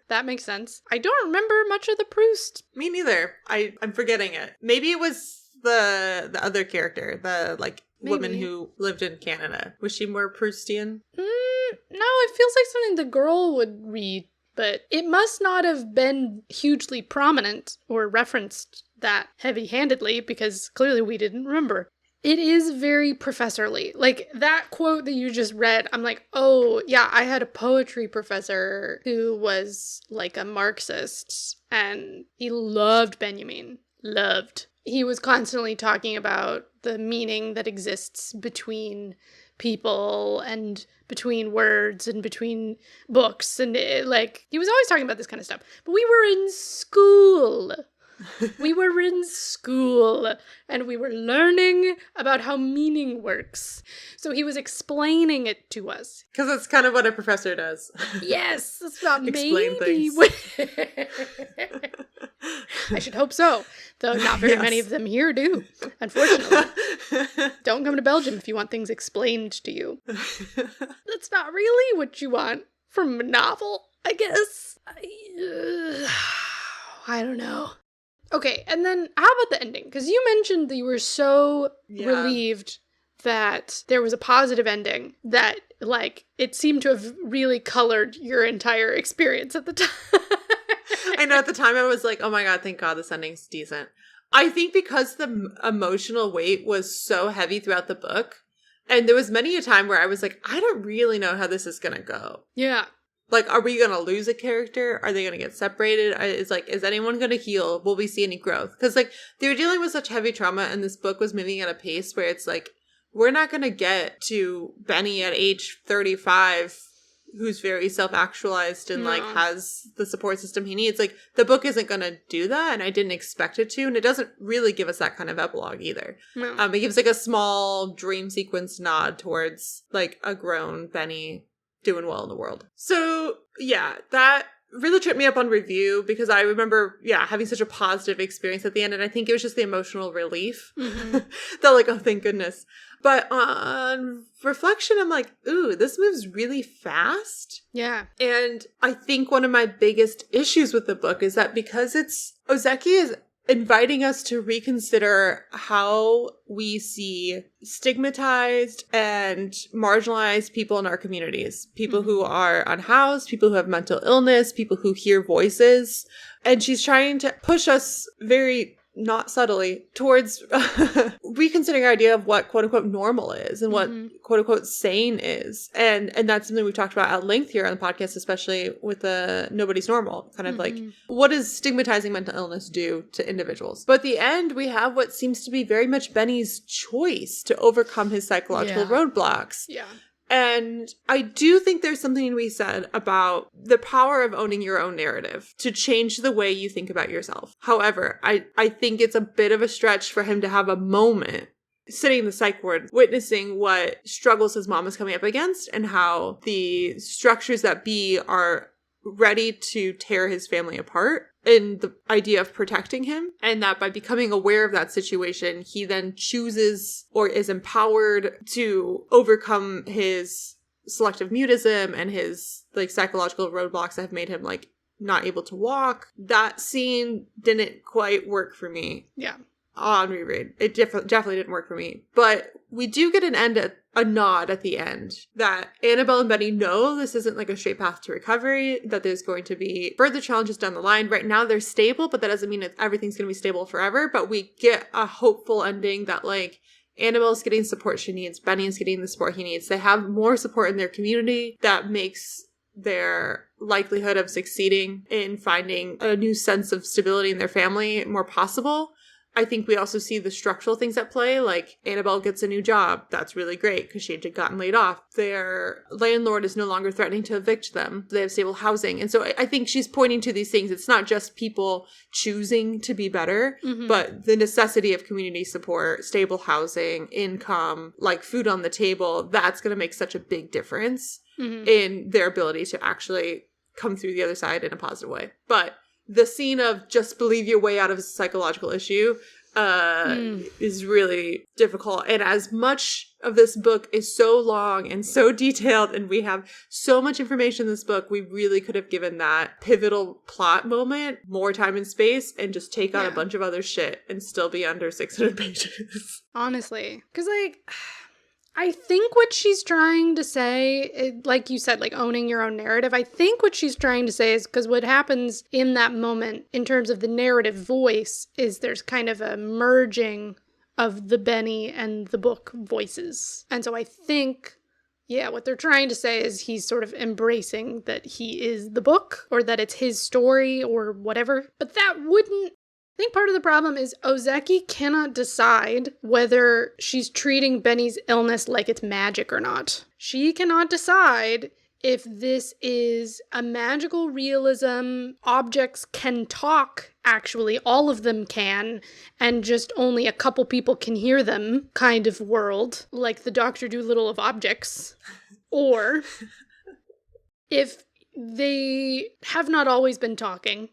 That makes sense. I don't remember much of the Proust. Me neither. I'm forgetting it. Maybe it was the other character, the woman who lived in Canada. Was she more Proustian? No, it feels like something the girl would read. But it must not have been hugely prominent or referenced that heavy-handedly because clearly we didn't remember. It is very professorly. Like, that quote that you just read, I'm like, oh, yeah, I had a poetry professor who was like a Marxist, and he loved Benjamin. Loved. He was constantly talking about the meaning that exists between people and between words and between books, and he was always talking about this kind of stuff. But we were in school. And we were learning about how meaning works. So he was explaining it to us. Because that's kind of what a professor does. Yes, that's about explain things. I should hope so. Though not very many of them here do, unfortunately. Don't come to Belgium if you want things explained to you. That's not really what you want from a novel, I guess. I don't know. Okay, and then how about the ending? Because you mentioned that you were so relieved that there was a positive ending that, it seemed to have really colored your entire experience at the time. I know at the time I was like, oh my god, thank god this ending's decent. I think because the emotional weight was so heavy throughout the book, and there was many a time where I was like, I don't really know how this is gonna go. Yeah. Are we going to lose a character? Are they going to get separated? Is anyone going to heal? Will we see any growth? Because, they were dealing with such heavy trauma, and this book was moving at a pace where it's we're not going to get to Benny at age 35, who's very self-actualized and, has the support system he needs. The book isn't going to do that, and I didn't expect it to, and it doesn't really give us that kind of epilogue either. No. It gives, a small dream sequence nod towards, a grown Benny doing well in the world. So, yeah, that really tripped me up on review because I remember, having such a positive experience at the end, and I think it was just the emotional relief. Mm-hmm. That, oh, thank goodness. But on reflection, I'm like, ooh, this moves really fast. Yeah. And I think one of my biggest issues with the book is that because Ozeki is inviting us to reconsider how we see stigmatized and marginalized people in our communities. People who are unhoused, people who have mental illness, people who hear voices. And she's trying to push us very not subtly towards reconsidering our idea of what quote-unquote normal is and what quote-unquote sane is. And that's something we've talked about at length here on the podcast, especially with the Nobody's Normal, kind of what does stigmatizing mental illness do to individuals? But at the end, we have what seems to be very much Benny's choice to overcome his psychological roadblocks. Yeah. And I do think there's something to be said about the power of owning your own narrative to change the way you think about yourself. However, I think it's a bit of a stretch for him to have a moment sitting in the psych ward, witnessing what struggles his mom is coming up against and how the structures that be are ready to tear his family apart. In the idea of protecting him, and that by becoming aware of that situation, he then chooses or is empowered to overcome his selective mutism and his psychological roadblocks that have made him not able to walk. That scene didn't quite work for me. Yeah. On reread. It definitely didn't work for me. But we do get a nod at the end that Annabelle and Betty know this isn't a straight path to recovery, that there's going to be further challenges down the line. Right now they're stable, but that doesn't mean everything's going to be stable forever. But we get a hopeful ending that Annabelle's getting support she needs. Benny's getting the support he needs. They have more support in their community that makes their likelihood of succeeding in finding a new sense of stability in their family more possible. I think we also see the structural things at play, like Annabelle gets a new job. That's really great because she had gotten laid off. Their landlord is no longer threatening to evict them. They have stable housing. And so I think she's pointing to these things. It's not just people choosing to be better, but the necessity of community support, stable housing, income, like food on the table. That's going to make such a big difference in their ability to actually come through the other side in a positive way. But the scene of just believe your way out of a psychological issue is really difficult. And as much of this book is so long and so detailed, and we have so much information in this book, we really could have given that pivotal plot moment more time and space and just take out a bunch of other shit and still be under 600 pages. Honestly. Because, like, I think what she's trying to say, like you said, like owning your own narrative, I think what she's trying to say is because what happens in that moment in terms of the narrative voice is there's kind of a merging of the Benny and the book voices. And so I think, yeah, what they're trying to say is he's sort of embracing that he is the book or that it's his story or whatever. But that wouldn't... I think part of the problem is Ozeki cannot decide whether she's treating Benny's illness like it's magic or not. She cannot decide if this is a magical realism, objects can talk, actually, all of them can, and just only a couple people can hear them kind of world, like the Dr. Dolittle of objects, or if they have not always been talking,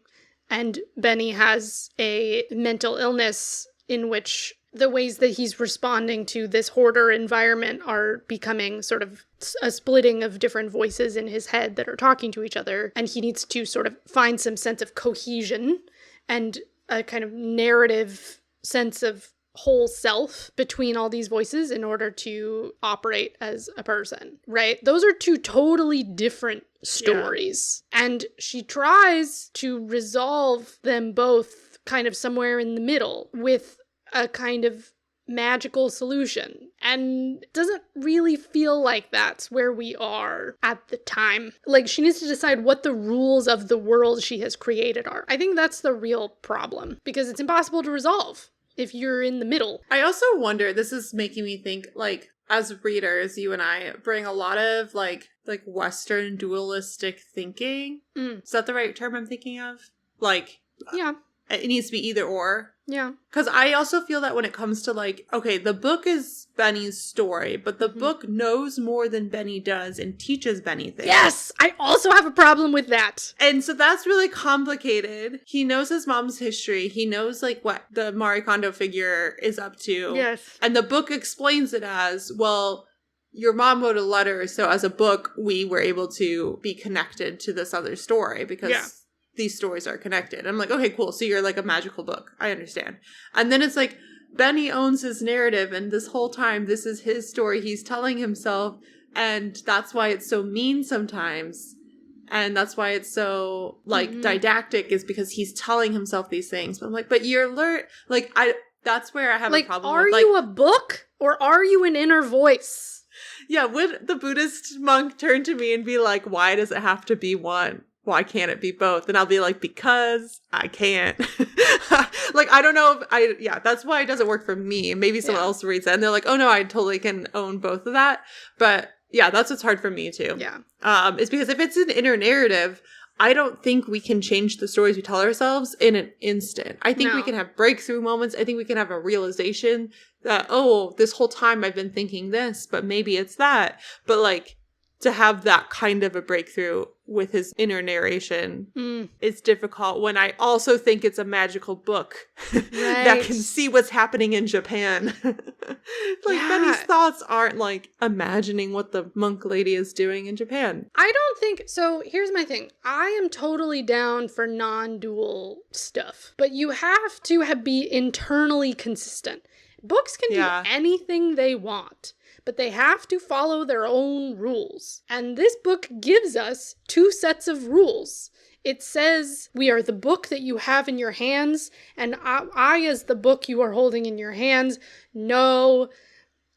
and Benny has a mental illness in which the ways that he's responding to this hoarder environment are becoming sort of a splitting of different voices in his head that are talking to each other. And he needs to sort of find some sense of cohesion and a kind of narrative sense of whole self between all these voices in order to operate as a person, right? Those are two totally different stories. Yeah. And she tries to resolve them both kind of somewhere in the middle with a kind of magical solution. And it doesn't really feel like that's where we are at the time. Like, she needs to decide what the rules of the world she has created are. I think that's the real problem, because it's impossible to resolve if you're in the middle. I also wonder, this is making me think, like, as readers, you and I bring a lot of, like Western dualistic thinking. Is that the right term I'm thinking of? Like, yeah. It needs to be either or. Yeah. Because I also feel that when it comes to, like, okay, the book is Benny's story, but the book knows more than Benny does and teaches Benny things. Yes! I also have a problem with that. And so that's really complicated. He knows his mom's history. He knows, like, what the Marie Kondo figure is up to. Yes. And the book explains it as, well, your mom wrote a letter, so as a book, we were able to be connected to this other story because these stories are connected. I'm like, okay, cool. So you're like a magical book. I understand. And then it's like, Benny owns his narrative, and this whole time, this is his story he's telling himself, and that's why it's so mean sometimes. And that's why it's so, like, didactic, is because he's telling himself these things. But I'm like, but you're that's where I have a problem with. Are you a book, or are you an inner voice? Yeah, would the Buddhist monk turn to me and be like, why does it have to be one? Why can't it be both? And I'll be like, because I can't. Like, I don't know if that's why it doesn't work for me. Maybe someone else reads it and they're like, oh no, I totally can own both of that. But yeah, that's what's hard for me too. Yeah. It's because if it's an inner narrative, I don't think we can change the stories we tell ourselves in an instant. I think we can have breakthrough moments. I think we can have a realization that, oh, this whole time I've been thinking this, but maybe it's that. But, like, to have that kind of a breakthrough with his inner narration is difficult when I also think it's a magical book that can see what's happening in Japan. Benny's thoughts aren't like imagining what the monk lady is doing in Japan. I don't think so. Here's my thing. I am totally down for non-dual stuff, but you have to be internally consistent. Books can do anything they want, but they have to follow their own rules. And this book gives us two sets of rules. It says, we are the book that you have in your hands, and I as the book you are holding in your hands, know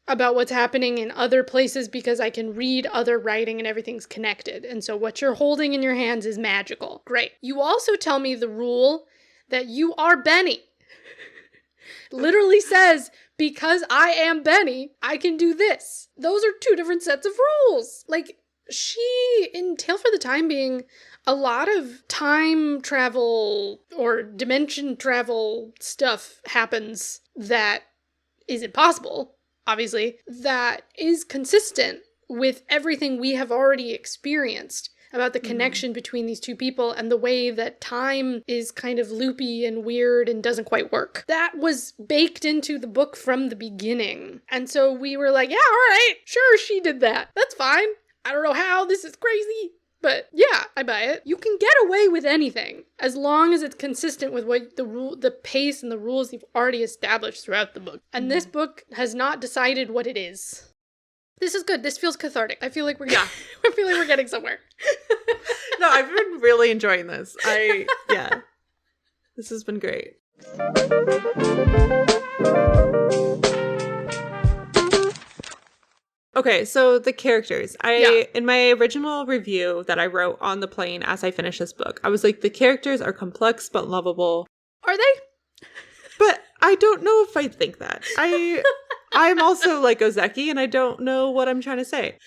about what's happening in other places because I can read other writing and everything's connected. And so what you're holding in your hands is magical. Great. You also tell me the rule that you are Benny. Literally says, because I am Benny, I can do this. Those are two different sets of rules. Like, in Tale for the Time Being, a lot of time travel or dimension travel stuff happens that is impossible, obviously, that is consistent with everything we have already experienced about the connection between these two people and the way that time is kind of loopy and weird and doesn't quite work. That was baked into the book from the beginning. And so we were like, yeah, all right, sure, she did that. That's fine. I don't know how, this is crazy. But yeah, I buy it. You can get away with anything as long as it's consistent with what the pace and the rules you've already established throughout the book. And this book has not decided what it is. This is good. This feels cathartic. I feel like we're getting somewhere. No, I've been really enjoying this. This has been great. Okay, so the characters. In my original review that I wrote on the plane as I finished this book, I was like, the characters are complex but lovable. Are they? But I don't know if I think that. I'm also like Ozeki, and I don't know what I'm trying to say.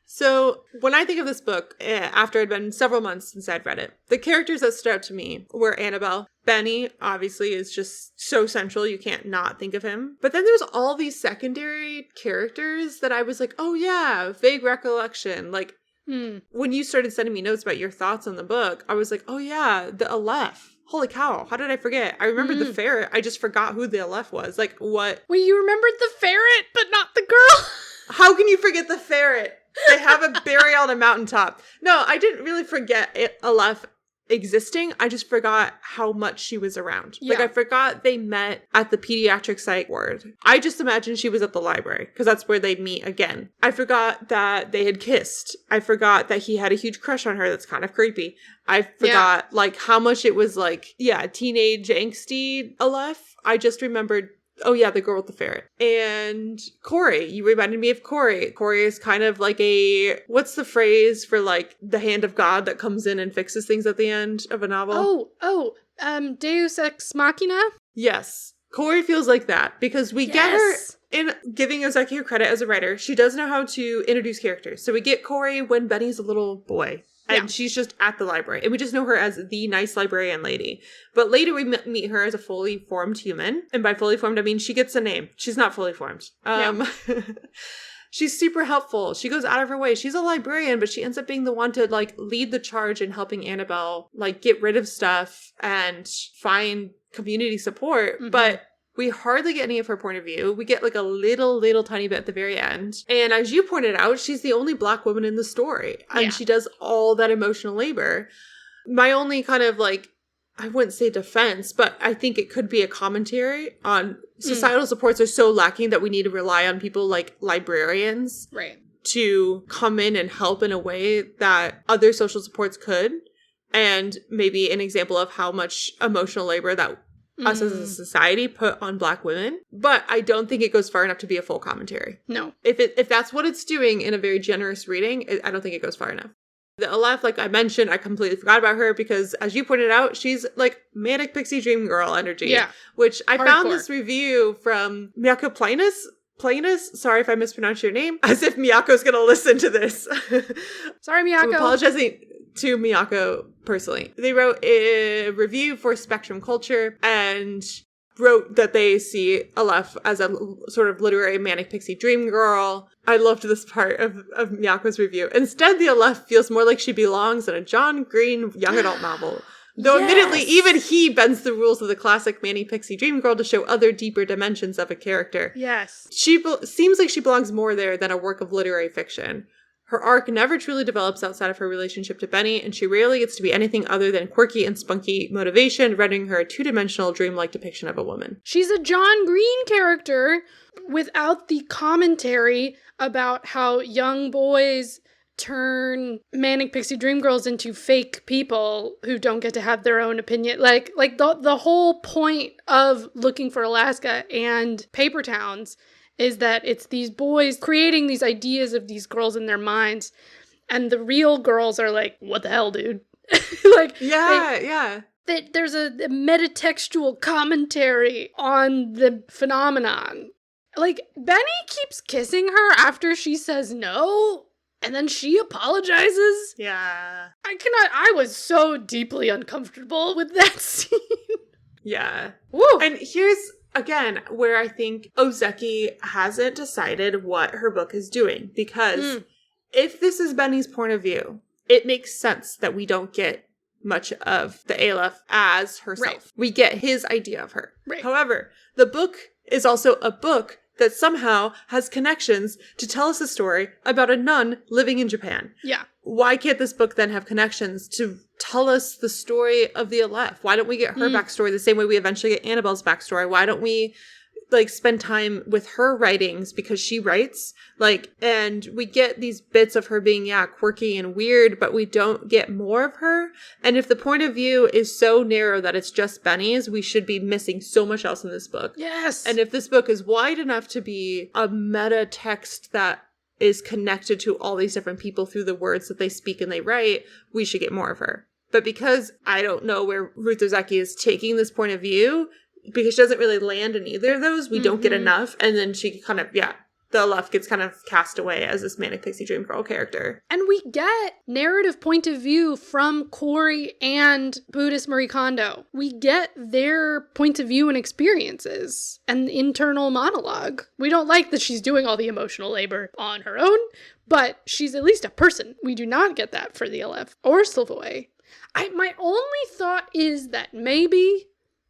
So when I think of this book, after it had been several months since I'd read it, the characters that stood out to me were Annabelle. Benny, obviously, is just so central. You can't not think of him. But then there's all these secondary characters that I was like, oh yeah, vague recollection. Like, when you started sending me notes about your thoughts on the book, I was like, oh yeah, the Aleph. Holy cow, how did I forget? I remembered the ferret. I just forgot who the Aleph was. Like, what? Wait, you remembered the ferret, but not the girl? How can you forget the ferret? They have a burial on a mountaintop. No, I didn't really forget Aleph existing. I just forgot how much she was around. Yeah. Like, I forgot they met at the pediatric psych ward. I just imagined she was at the library because that's where they meet again. I forgot that they had kissed. I forgot that he had a huge crush on her. That's kind of creepy. I forgot like how much it was like, teenage angsty Aleph. I just remembered, oh yeah, the girl with the ferret. And Corey, you reminded me of Corey. Corey is kind of like what's the phrase for like the hand of God that comes in and fixes things at the end of a novel? Deus Ex Machina? Yes. Corey feels like that because we get her in giving Ozeki her credit as a writer. She does know how to introduce characters. So we get Corey when Benny's a little boy. And she's just at the library. And we just know her as the nice librarian lady. But later we meet her as a fully formed human. And by fully formed, I mean she gets a name. She's not fully formed. She's super helpful. She goes out of her way. She's a librarian, but she ends up being the one to like lead the charge in helping Annabelle like get rid of stuff and find community support. But we hardly get any of her point of view. We get like a little tiny bit at the very end. And as you pointed out, she's the only Black woman in the story. And she does all that emotional labor. My only kind of like, I wouldn't say defense, but I think it could be a commentary on societal supports are so lacking that we need to rely on people like librarians to come in and help in a way that other social supports could. And maybe an example of how much emotional labor that us as a society put on Black women, but I don't think it goes far enough to be a full commentary. No. If that's what it's doing in a very generous reading, I don't think it goes far enough. The Aleph, like I mentioned, I completely forgot about her because, as you pointed out, she's like manic pixie dream girl energy. Yeah. Which I found this review from Miyako Plainus, sorry if I mispronounced your name, as if Miyako's gonna listen to this. Sorry, Miyako. I'm apologizing to Miyako personally. They wrote a review for Spectrum Culture and wrote that they see Aleph as a sort of literary manic pixie dream girl. I loved this part of Miyako's review. Instead, the Aleph feels more like she belongs in a John Green young adult novel. Though admittedly, even he bends the rules of the classic manic pixie dream girl to show other deeper dimensions of a character. Yes. She seems like she belongs more there than a work of literary fiction. Her arc never truly develops outside of her relationship to Benny, and she rarely gets to be anything other than quirky and spunky motivation, rendering her a two-dimensional, dreamlike depiction of a woman. She's a John Green character without the commentary about how young boys turn manic pixie dream girls into fake people who don't get to have their own opinion. Like the whole point of Looking for Alaska and Paper Towns is that it's these boys creating these ideas of these girls in their minds, and the real girls are like, what the hell, dude? Like, yeah. There's a metatextual commentary on the phenomenon. Like, Benny keeps kissing her after she says no, and then she apologizes. Yeah. I was so deeply uncomfortable with that scene. Yeah. Woo. And here's, again, where I think Ozeki hasn't decided what her book is doing. Because if this is Benny's point of view, it makes sense that we don't get much of the Aleph as herself. Right. We get his idea of her. Right. However, the book is also a book that somehow has connections to tell us a story about a nun living in Japan. Yeah. Why can't this book then have connections to tell us the story of the Aleph? Why don't we get her backstory the same way we eventually get Annabelle's backstory? Why don't we spend time with her writings because she writes? And we get these bits of her being, quirky and weird, but we don't get more of her. And if the point of view is so narrow that it's just Benny's, we should be missing so much else in this book. Yes. And if this book is wide enough to be a meta text that is connected to all these different people through the words that they speak and they write, we should get more of her. But because I don't know where Ruth Ozeki is taking this point of view, because she doesn't really land in either of those, we don't get enough. And then she kind of, the Aleph gets kind of cast away as this Manic Pixie Dream Girl character. And we get narrative point of view from Corey and Buddhist Marie Kondo. We get their point of view and experiences and internal monologue. We don't like that she's doing all the emotional labor on her own, but she's at least a person. We do not get that for the Aleph or Silverway. My only thought is that maybe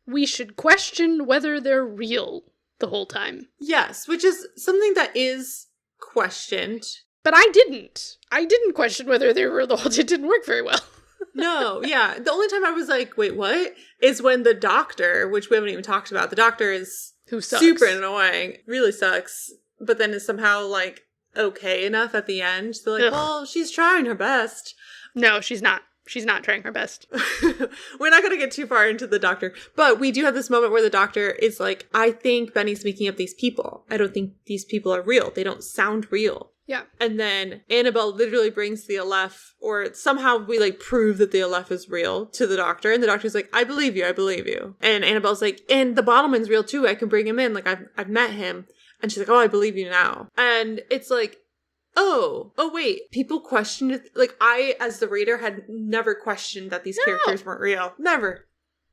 we should question whether they're real the whole time. Yes, which is something that is questioned. But I didn't. I didn't question whether they were the whole. It didn't work very well. No, yeah. The only time I was like, wait, what? Is when the doctor, which we haven't even talked about, the doctor is who sucks. Super annoying. Really sucks. But then is somehow okay enough at the end. They're like, well, she's trying her best. No, she's not. She's not trying her best. We're not going to get too far into the doctor. But we do have this moment where the doctor is like, I think Benny's making up these people. I don't think these people are real. They don't sound real. Yeah. And then Annabelle literally brings the Aleph, or somehow we prove that the Aleph is real to the doctor. And the doctor's like, I believe you. I believe you. And Annabelle's like, and the Bottleman's real too. I can bring him in. I've met him. And she's like, oh, I believe you now. And it's like, oh, wait, people questioned it. I, as the reader, had never questioned that these characters weren't real. Never.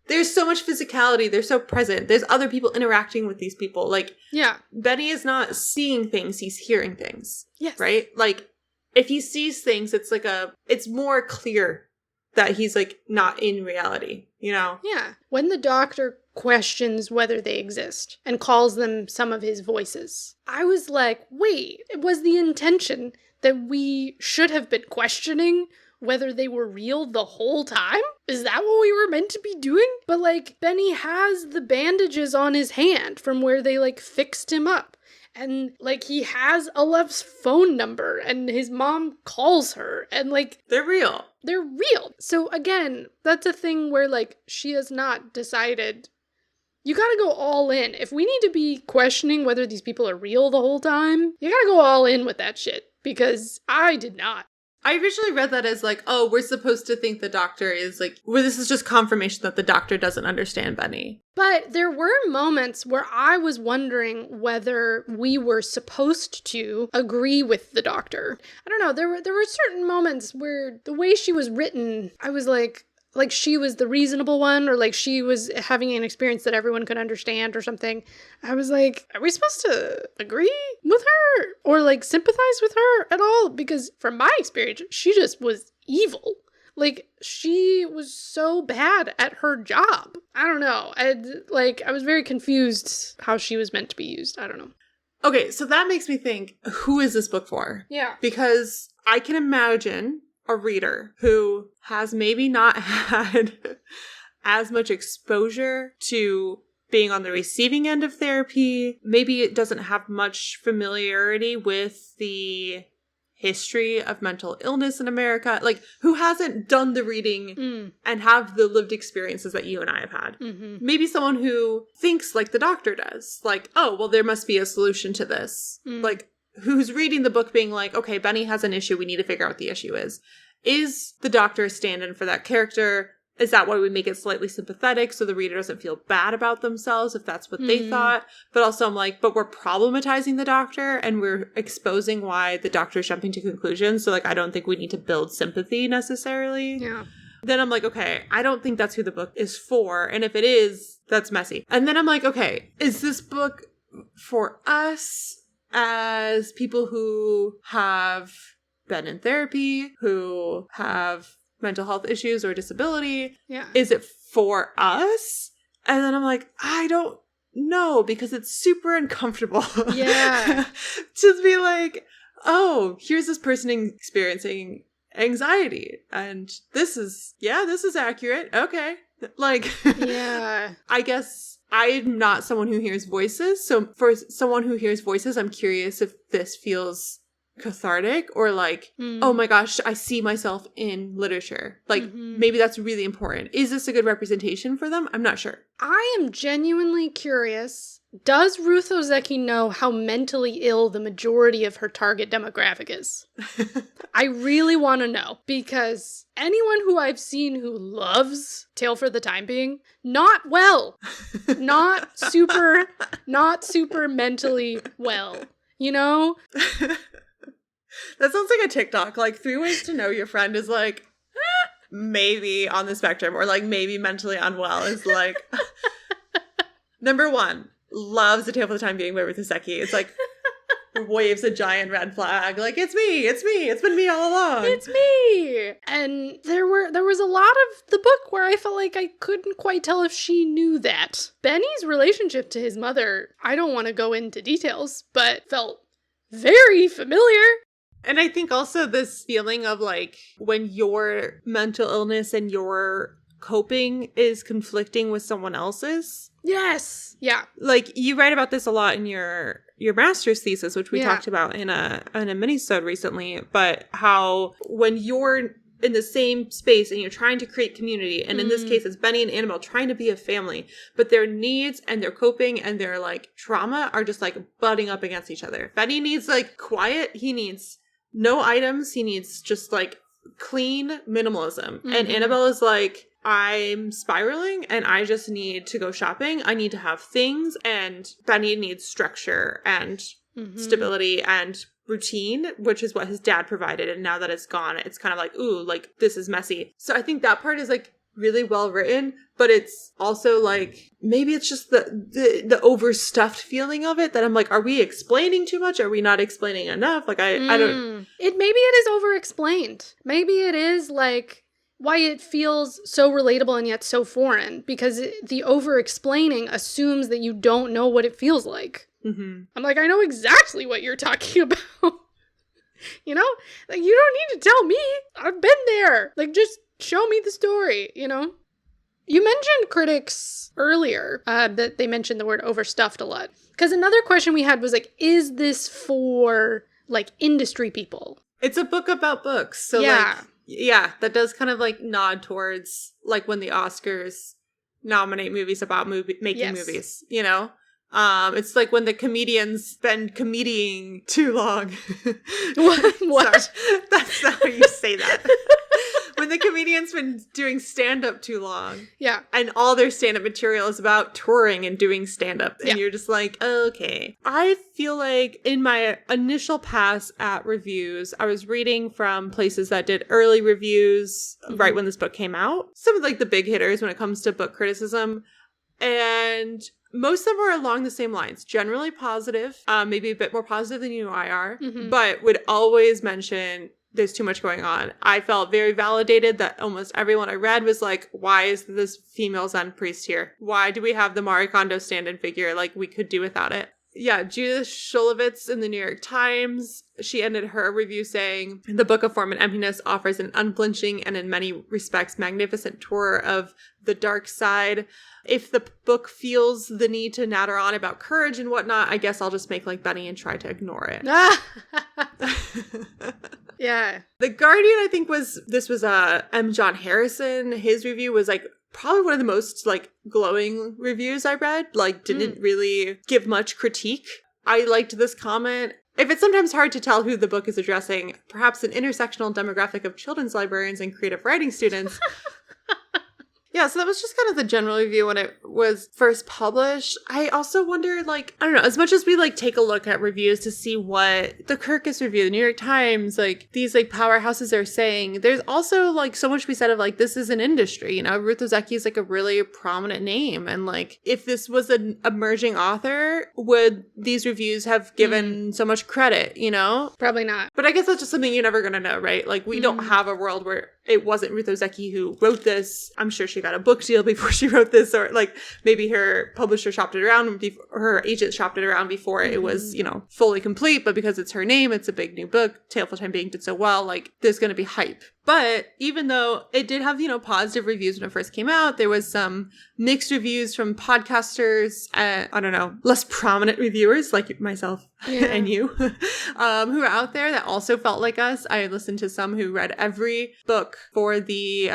There's so much physicality. They're so present. There's other people interacting with these people. Yeah. Benny is not seeing things. He's hearing things. Yes. Right? If he sees things, it's more clear that he's, not in reality, you know? Yeah. When the doctor questions whether they exist and calls them some of his voices, I was like, wait, was the intention that we should have been questioning whether they were real the whole time? Is that what we were meant to be doing? But Benny has the bandages on his hand from where they fixed him up. And he has Aleph's phone number and his mom calls her and they're real. They're real. So again, that's a thing where she has not decided. You gotta go all in. If we need to be questioning whether these people are real the whole time, you gotta go all in with that shit. Because I did not. I originally read that as we're supposed to think the doctor is well, this is just confirmation that the doctor doesn't understand Benny. But there were moments where I was wondering whether we were supposed to agree with the doctor. I don't know, there were certain moments where the way she was written, I was like she was the reasonable one, or she was having an experience that everyone could understand or something. I was like, are we supposed to agree with her or sympathize with her at all? Because from my experience, she just was evil. She was so bad at her job. I don't know. I was very confused how she was meant to be used. I don't know. Okay, so that makes me think, who is this book for? Yeah. Because I can imagine a reader who has maybe not had as much exposure to being on the receiving end of therapy. Maybe it doesn't have much familiarity with the history of mental illness in America, like who hasn't done the reading and have the lived experiences that you and I have had. Maybe someone who thinks like the doctor does, like, oh, well, there must be a solution to this. Like, who's reading the book being like, okay, Benny has an issue, we need to figure out what the issue is. Is the doctor a stand-in for that character? Is that why we make it slightly sympathetic so the reader doesn't feel bad about themselves if that's what they thought? But also I'm like, but we're problematizing the doctor and we're exposing why the doctor's jumping to conclusions. So like, I don't think we need to build sympathy necessarily. Yeah. Then I'm like, okay, I don't think that's who the book is for. And if it is, that's messy. And then I'm like, okay, is this book for us as people who have been in therapy, who have mental health issues or disability? Yeah. Is it for us? And then I'm like, I don't know, because it's super uncomfortable. Yeah. To be like, oh, here's this person experiencing anxiety. And this is accurate. Okay. Like, yeah. I guess I'm not someone who hears voices. So for someone who hears voices, I'm curious if this feels cathartic or like, oh my gosh, I see myself in literature. Like, maybe that's really important. Is this a good representation for them? I'm not sure. I am genuinely curious. Does Ruth Ozeki know how mentally ill the majority of her target demographic is? I really want to know, because anyone who I've seen who loves Tale for the Time Being, not well. Not super mentally well. You know? That sounds like a TikTok. Like 3 ways to know your friend is like, maybe on the spectrum, or like maybe mentally unwell is like, number 1, loves A Tale for the Time Being by Ruth Ozeki. It's like, waves a giant red flag. Like, it's me. It's been me all along. It's me. And there was a lot of the book where I felt like I couldn't quite tell if she knew that. Benny's relationship to his mother, I don't want to go into details, but felt very familiar. And I think also this feeling of like when your mental illness and your coping is conflicting with someone else's. Yes. Yeah. Like you write about this a lot in your master's thesis, which we talked about in a mini-sode recently, but how when you're in the same space and you're trying to create community, and in this case it's Benny and Annabelle trying to be a family, but their needs and their coping and their like trauma are just like butting up against each other. Benny needs like quiet, he needs no items, he needs just like clean minimalism. And Annabelle is like, I'm spiraling and I just need to go shopping. I need to have things. And Benny needs structure and stability and routine, which is what his dad provided. And now that it's gone, it's kind of like, ooh, like this is messy. So I think that part is like really well written, but it's also like, maybe it's just the overstuffed feeling of it that I'm like, are we explaining too much? Are we not explaining enough? Like I don't. Maybe it is over explained. Maybe it is like why it feels so relatable and yet so foreign, because the over-explaining assumes that you don't know what it feels like. I'm like, I know exactly what you're talking about. You know? Like, you don't need to tell me. I've been there. Like, just show me the story, you know? You mentioned critics earlier, that they mentioned the word overstuffed a lot. Because another question we had was like, is this for, like, industry people? It's a book about books. So, yeah. like, yeah, that does kind of like nod towards like when the Oscars nominate movies about making movies, you know? It's like when the comedians been comedying too long. What? Sorry, that's not how you say that. When the comedian's been doing stand-up too long. Yeah. And all their stand-up material is about touring and doing stand-up. And you're just like, okay. I feel like in my initial pass at reviews, I was reading from places that did early reviews right when this book came out. Some of like the big hitters when it comes to book criticism. And most of them were along the same lines. Generally positive. Maybe a bit more positive than you or I are. But would always mention there's too much going on. I felt very validated that almost everyone I read was like, why is this female Zen priest here? Why do we have the Marie Kondo stand-in figure? Like, we could do without it. Judith Shulevitz in the New York Times, she ended her review saying, "The Book of Form and Emptiness offers an unflinching and in many respects magnificent tour of the dark side. If the book feels the need to natter on about courage and whatnot, I guess I'll just make like Benny and try to ignore it." Yeah. The Guardian, I think was M. John Harrison. His review was like probably one of the most like glowing reviews I read, like didn't really give much critique. I liked this comment. If it's sometimes hard to tell who the book is addressing, perhaps an intersectional demographic of children's librarians and creative writing students. Yeah, so that was just kind of the general review when it was first published. I also wonder, like, I don't know, as much as we, like, take a look at reviews to see what the Kirkus review, the New York Times, like, these, like, powerhouses are saying, there's also, like, so much to be said of, like, this is an industry, you know? Ruth Ozeki is, like, a really prominent name. And, like, if this was an emerging author, would these reviews have given so much credit, you know? Probably not. But I guess that's just something you're never going to know, right? Like, we don't have a world where it wasn't Ruth Ozeki who wrote this. I'm sure she got a book deal before she wrote this, or like maybe her publisher shopped it around, her agent shopped it around before it was, you know, fully complete. But because it's her name, it's a big new book. Tale for Time Being did so well, like there's going to be hype. But even though it did have, you know, positive reviews when it first came out, there was some mixed reviews from podcasters, I don't know, less prominent reviewers like myself and you, who are out there that also felt like us. I listened to some who read every book for the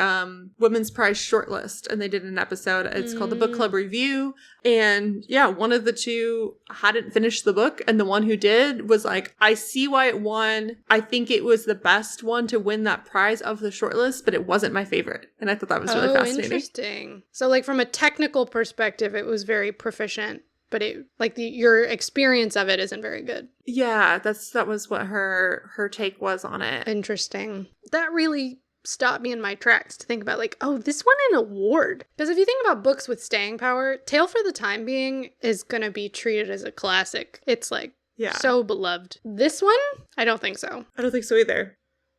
Women's Prize shortlist, and they did an episode. It's called the Book Club Review. And yeah, one of the two hadn't finished the book, and the one who did was like, I see why it won. I think it was the best one to win that prize of the shortlist, but it wasn't my favorite. And I thought that was really fascinating. Interesting. So like from a technical perspective, it was very proficient, but it like your experience of it isn't very good. Yeah, that was what her take was on it. Interesting. That really stopped me in my tracks to think about like, oh, this won an award. Because if you think about books with staying power, Tale for the Time Being is going to be treated as a classic. It's like so beloved. This one, I don't think so. I don't think so either.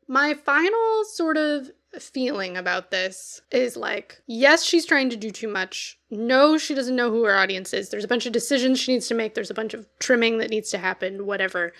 My final sort of feeling about this is like, yes, she's trying to do too much. No, she doesn't know who her audience is. There's a bunch of decisions she needs to make. There's a bunch of trimming that needs to happen, whatever.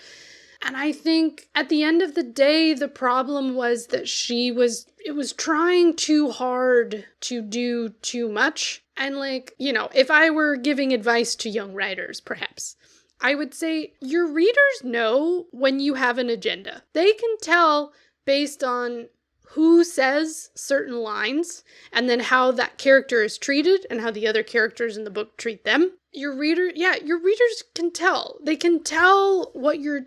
And I think at the end of the day, the problem was that it was trying too hard to do too much. And like, you know, if I were giving advice to young writers, perhaps, I would say your readers know when you have an agenda. They can tell based on who says certain lines and then how that character is treated and how the other characters in the book treat them. Your readers can tell. They can tell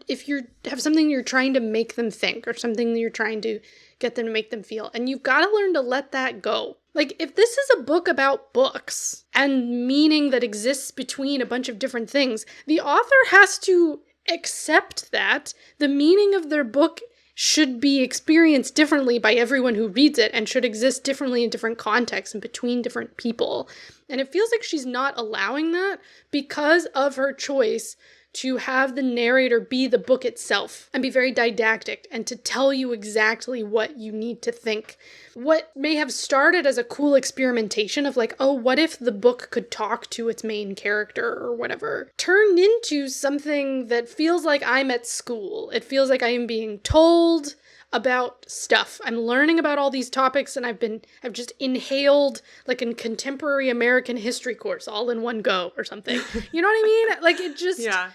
if you have something you're trying to make them think or something that you're trying to get them to make them feel. And you've got to learn to let that go. Like, if this is a book about books and meaning that exists between a bunch of different things, the author has to accept that the meaning of their book should be experienced differently by everyone who reads it and should exist differently in different contexts and between different people. And it feels like she's not allowing that because of her choice to have the narrator be the book itself and be very didactic and to tell you exactly what you need to think. What may have started as a cool experimentation of like, oh, what if the book could talk to its main character or whatever, turned into something that feels like I'm at school. It feels like I am being told about stuff. I'm learning about all these topics and I've just inhaled like a contemporary American history course all in one go or something. You know what I mean? Like it just... Yeah.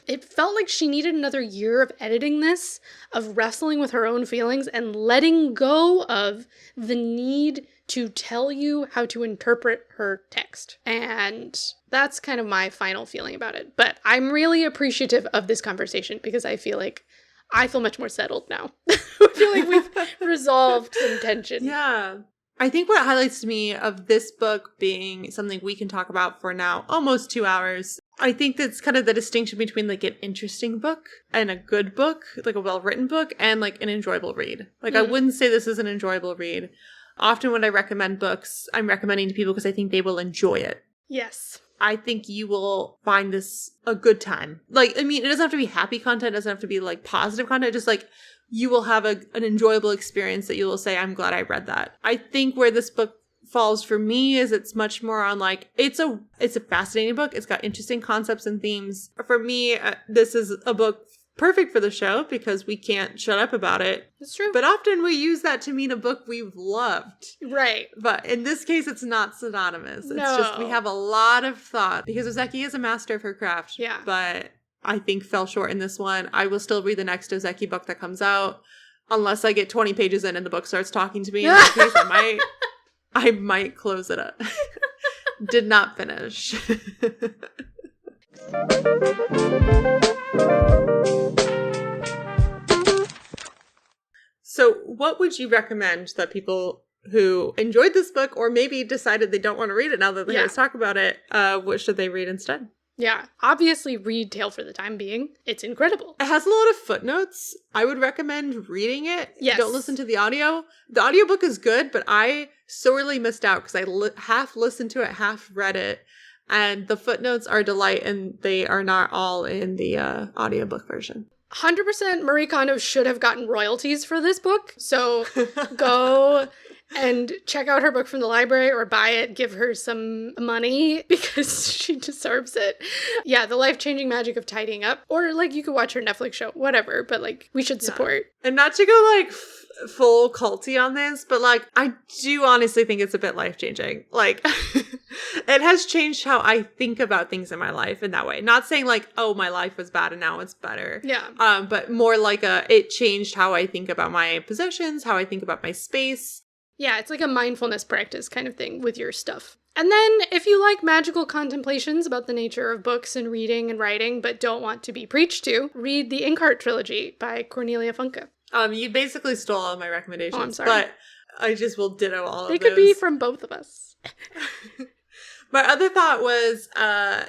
It felt like she needed another year of editing this, of wrestling with her own feelings and letting go of the need to tell you how to interpret her text. And that's kind of my final feeling about it. But I'm really appreciative of this conversation because I feel much more settled now. I feel like we've resolved some tension. Yeah. I think what highlights to me of this book being something we can talk about for now almost 2 hours, I think that's kind of the distinction between like an interesting book and a good book, like a well-written book, and like an enjoyable read. Like I wouldn't say this is an enjoyable read. Often when I recommend books, I'm recommending to people because I think they will enjoy it. Yes. I think you will find this a good time. Like, I mean, it doesn't have to be happy content. It doesn't have to be like positive content. Just like you will have an enjoyable experience that you will say, I'm glad I read that. I think where this book falls for me is it's much more on like, it's a fascinating book. It's got interesting concepts and themes. For me, this is a book perfect for the show because we can't shut up about it. It's true. But often we use that to mean a book we've loved. Right. But in this case, it's not synonymous. No. It's just we have a lot of thought because Ozeki is a master of her craft. Yeah. But I think fell short in this one. I will still read the next Ozeki book that comes out unless I get 20 pages in and the book starts talking to me. In that case, I might close it up. Did not finish. So what would you recommend that people who enjoyed this book or maybe decided they don't want to read it now that they heard us talk about it, what should they read instead? Yeah, obviously read Tale for the Time Being. It's incredible. It has a lot of footnotes. I would recommend reading it. Yes. Don't listen to the audio. The audiobook is good, but I sorely missed out because I half listened to it, half read it. And the footnotes are a delight, and they are not all in the audiobook version. 100% Marie Kondo should have gotten royalties for this book. So go and check out her book from the library or buy it, give her some money because she deserves it. Yeah, the life-changing magic of tidying up. Or like you could watch her Netflix show, whatever, but like we should support. And not to go like full culty on this, but like I do honestly think it's a bit life-changing. Like it has changed how I think about things in my life in that way. Not saying like, oh, my life was bad and now it's better. Yeah. But more like it changed how I think about my possessions, how I think about my space. Yeah, it's like a mindfulness practice kind of thing with your stuff. And then if you like magical contemplations about the nature of books and reading and writing, but don't want to be preached to, read the Inkheart trilogy by Cornelia Funke. You basically stole all my recommendations. Oh, I'm sorry. But I just will ditto all of those. They could be from both of us. My other thought was,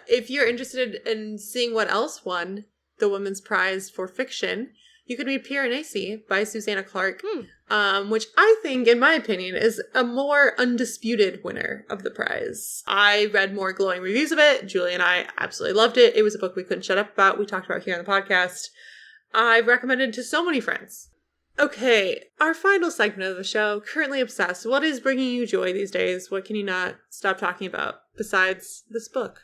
if you're interested in seeing what else won the Women's Prize for Fiction, you could read Piranesi by Susanna Clarke, which I think, in my opinion, is a more undisputed winner of the prize. I read more glowing reviews of it. Julie and I absolutely loved it. It was a book we couldn't shut up about. We talked about here on the podcast. I've recommended it to so many friends. Okay, our final segment of the show, Currently Obsessed. What is bringing you joy these days? What can you not stop talking about besides this book?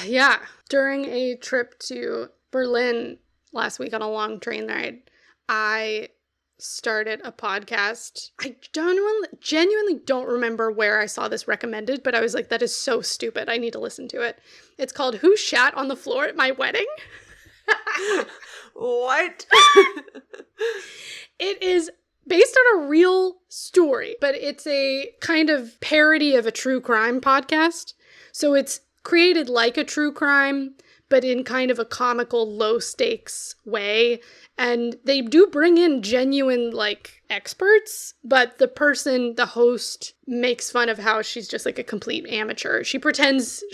Yeah. During a trip to Berlin last week on a long train ride, I started a podcast. I genuinely don't remember where I saw this recommended, but I was like, that is so stupid. I need to listen to it. It's called Who Shat on the Floor at My Wedding? What? It is based on a real story, but it's a kind of parody of a true crime podcast. So it's created like a true crime, but in kind of a comical, low-stakes way. And they do bring in genuine, like, experts, but the host, makes fun of how she's just, like, a complete amateur. She pretends,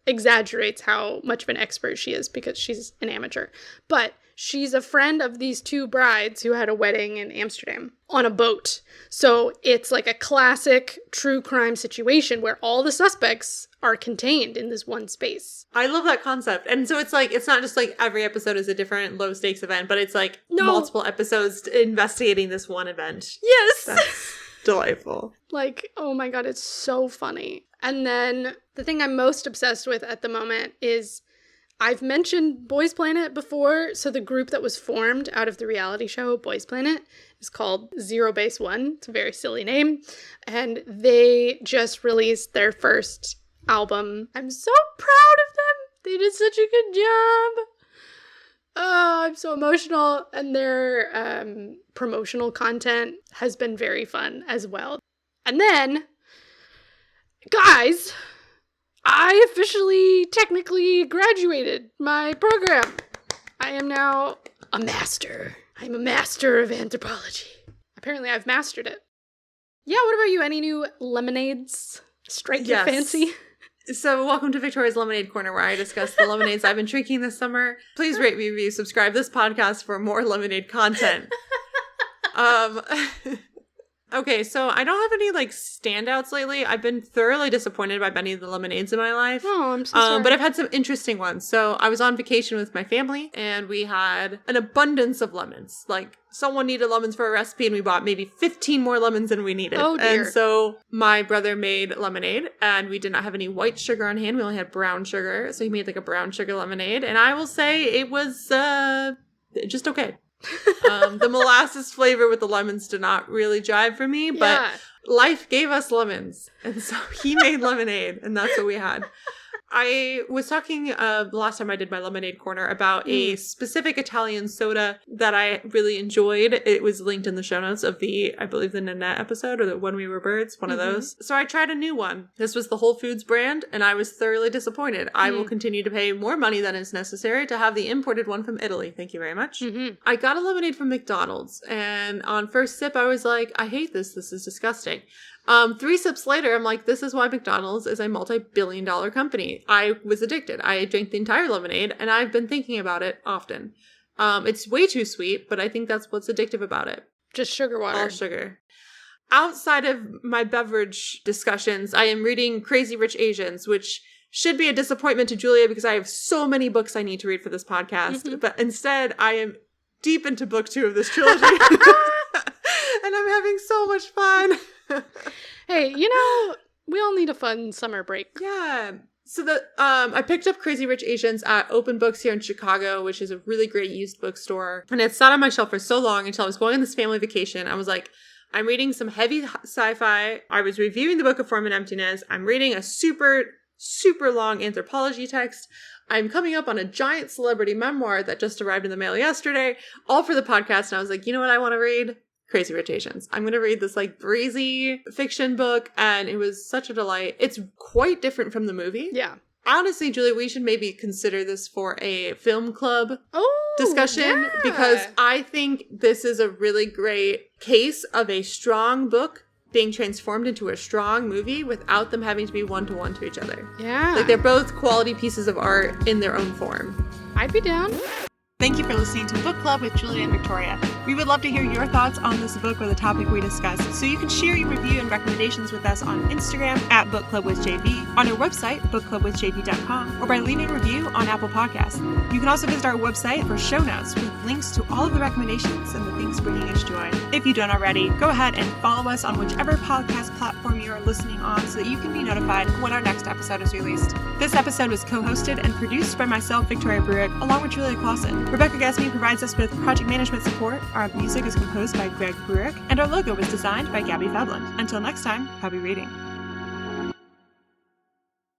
exaggerates how much of an expert she is because she's an amateur. But she's a friend of these two brides who had a wedding in Amsterdam on a boat. So it's like a classic true crime situation where all the suspects are contained in this one space. I love that concept. And so it's like, it's not just like every episode is a different low stakes event, but it's like multiple episodes investigating this one event. Yes. That's delightful. Like, oh my God, it's so funny. And then the thing I'm most obsessed with at the moment is I've mentioned Boys Planet before. So the group that was formed out of the reality show Boys Planet is called Zero Base One. It's a very silly name. And they just released their first album. I'm so proud of them. They did such a good job. Oh, I'm so emotional. And their promotional content has been very fun as well. And then, guys, I officially, technically graduated my program. I am now a master. I'm a master of anthropology. Apparently, I've mastered it. Yeah, what about you? Any new lemonades strike your fancy? So welcome to Victoria's Lemonade Corner, where I discuss the lemonades I've been drinking this summer. Please rate, review, subscribe this podcast for more lemonade content. Okay, so I don't have any like standouts lately. I've been thoroughly disappointed by many of the lemonades in my life. Oh, I'm so sorry. But I've had some interesting ones. So I was on vacation with my family and we had an abundance of lemons. Like someone needed lemons for a recipe and we bought maybe 15 more lemons than we needed. Oh, dear. And so my brother made lemonade and we did not have any white sugar on hand. We only had brown sugar. So he made like a brown sugar lemonade. And I will say it was just okay. The molasses flavor with the lemons did not really jive for me, but life gave us lemons. And so he made lemonade and that's what we had. I was talking the last time I did my lemonade corner about a specific Italian soda that I really enjoyed. It was linked in the show notes of I believe the Nanette episode or the When We Were Birds, one of those. So I tried a new one. This was the Whole Foods brand and I was thoroughly disappointed. I will continue to pay more money than is necessary to have the imported one from Italy. Thank you very much. I got a lemonade from McDonald's and on first sip I was like, I hate this. This is disgusting. 3 sips later, I'm like, this is why McDonald's is a multi-billion-dollar company. I was addicted. I drank the entire lemonade, and I've been thinking about it often. It's way too sweet, but I think that's what's addictive about it. Just sugar water. All sugar. Outside of my beverage discussions, I am reading Crazy Rich Asians, which should be a disappointment to Julia because I have so many books I need to read for this podcast. But instead, I am deep into book 2 of this trilogy. And I'm having so much fun. Hey, we all need a fun summer break. Yeah. So I picked up Crazy Rich Asians at Open Books here in Chicago, which is a really great used bookstore. And it sat on my shelf for so long until I was going on this family vacation. I was like, I'm reading some heavy sci-fi. I was reviewing the Book of Form and Emptiness. I'm reading a super, super long anthropology text. I'm coming up on a giant celebrity memoir that just arrived in the mail yesterday, all for the podcast. And I was like, you know what I want to read? Crazy Rich Asians. I'm going to read this like breezy fiction book and it was such a delight. It's quite different from the movie. Yeah. Honestly, Julie, we should maybe consider this for a film club discussion because I think this is a really great case of a strong book being transformed into a strong movie without them having to be one-to-one to each other. Yeah. Like they're both quality pieces of art in their own form. I'd be down. Thank you for listening to Book Club with Julia and Victoria. We would love to hear your thoughts on this book or the topic we discuss, so you can share your review and recommendations with us on Instagram at BookClubWithJV, on our website, bookclubwithjv.com, or by leaving a review on Apple Podcasts. You can also visit our website for show notes with links to all of the recommendations and the things bringing us joy. If you don't already, go ahead and follow us on whichever podcast platform you are listening on so that you can be notified when our next episode is released. This episode was co-hosted and produced by myself, Victoria Bruick, along with Julia Clausen. Rebecca Gasme provides us with project management support. Our music is composed by Greg Bruick, and our logo was designed by Gabby Fabland. Until next time, happy reading.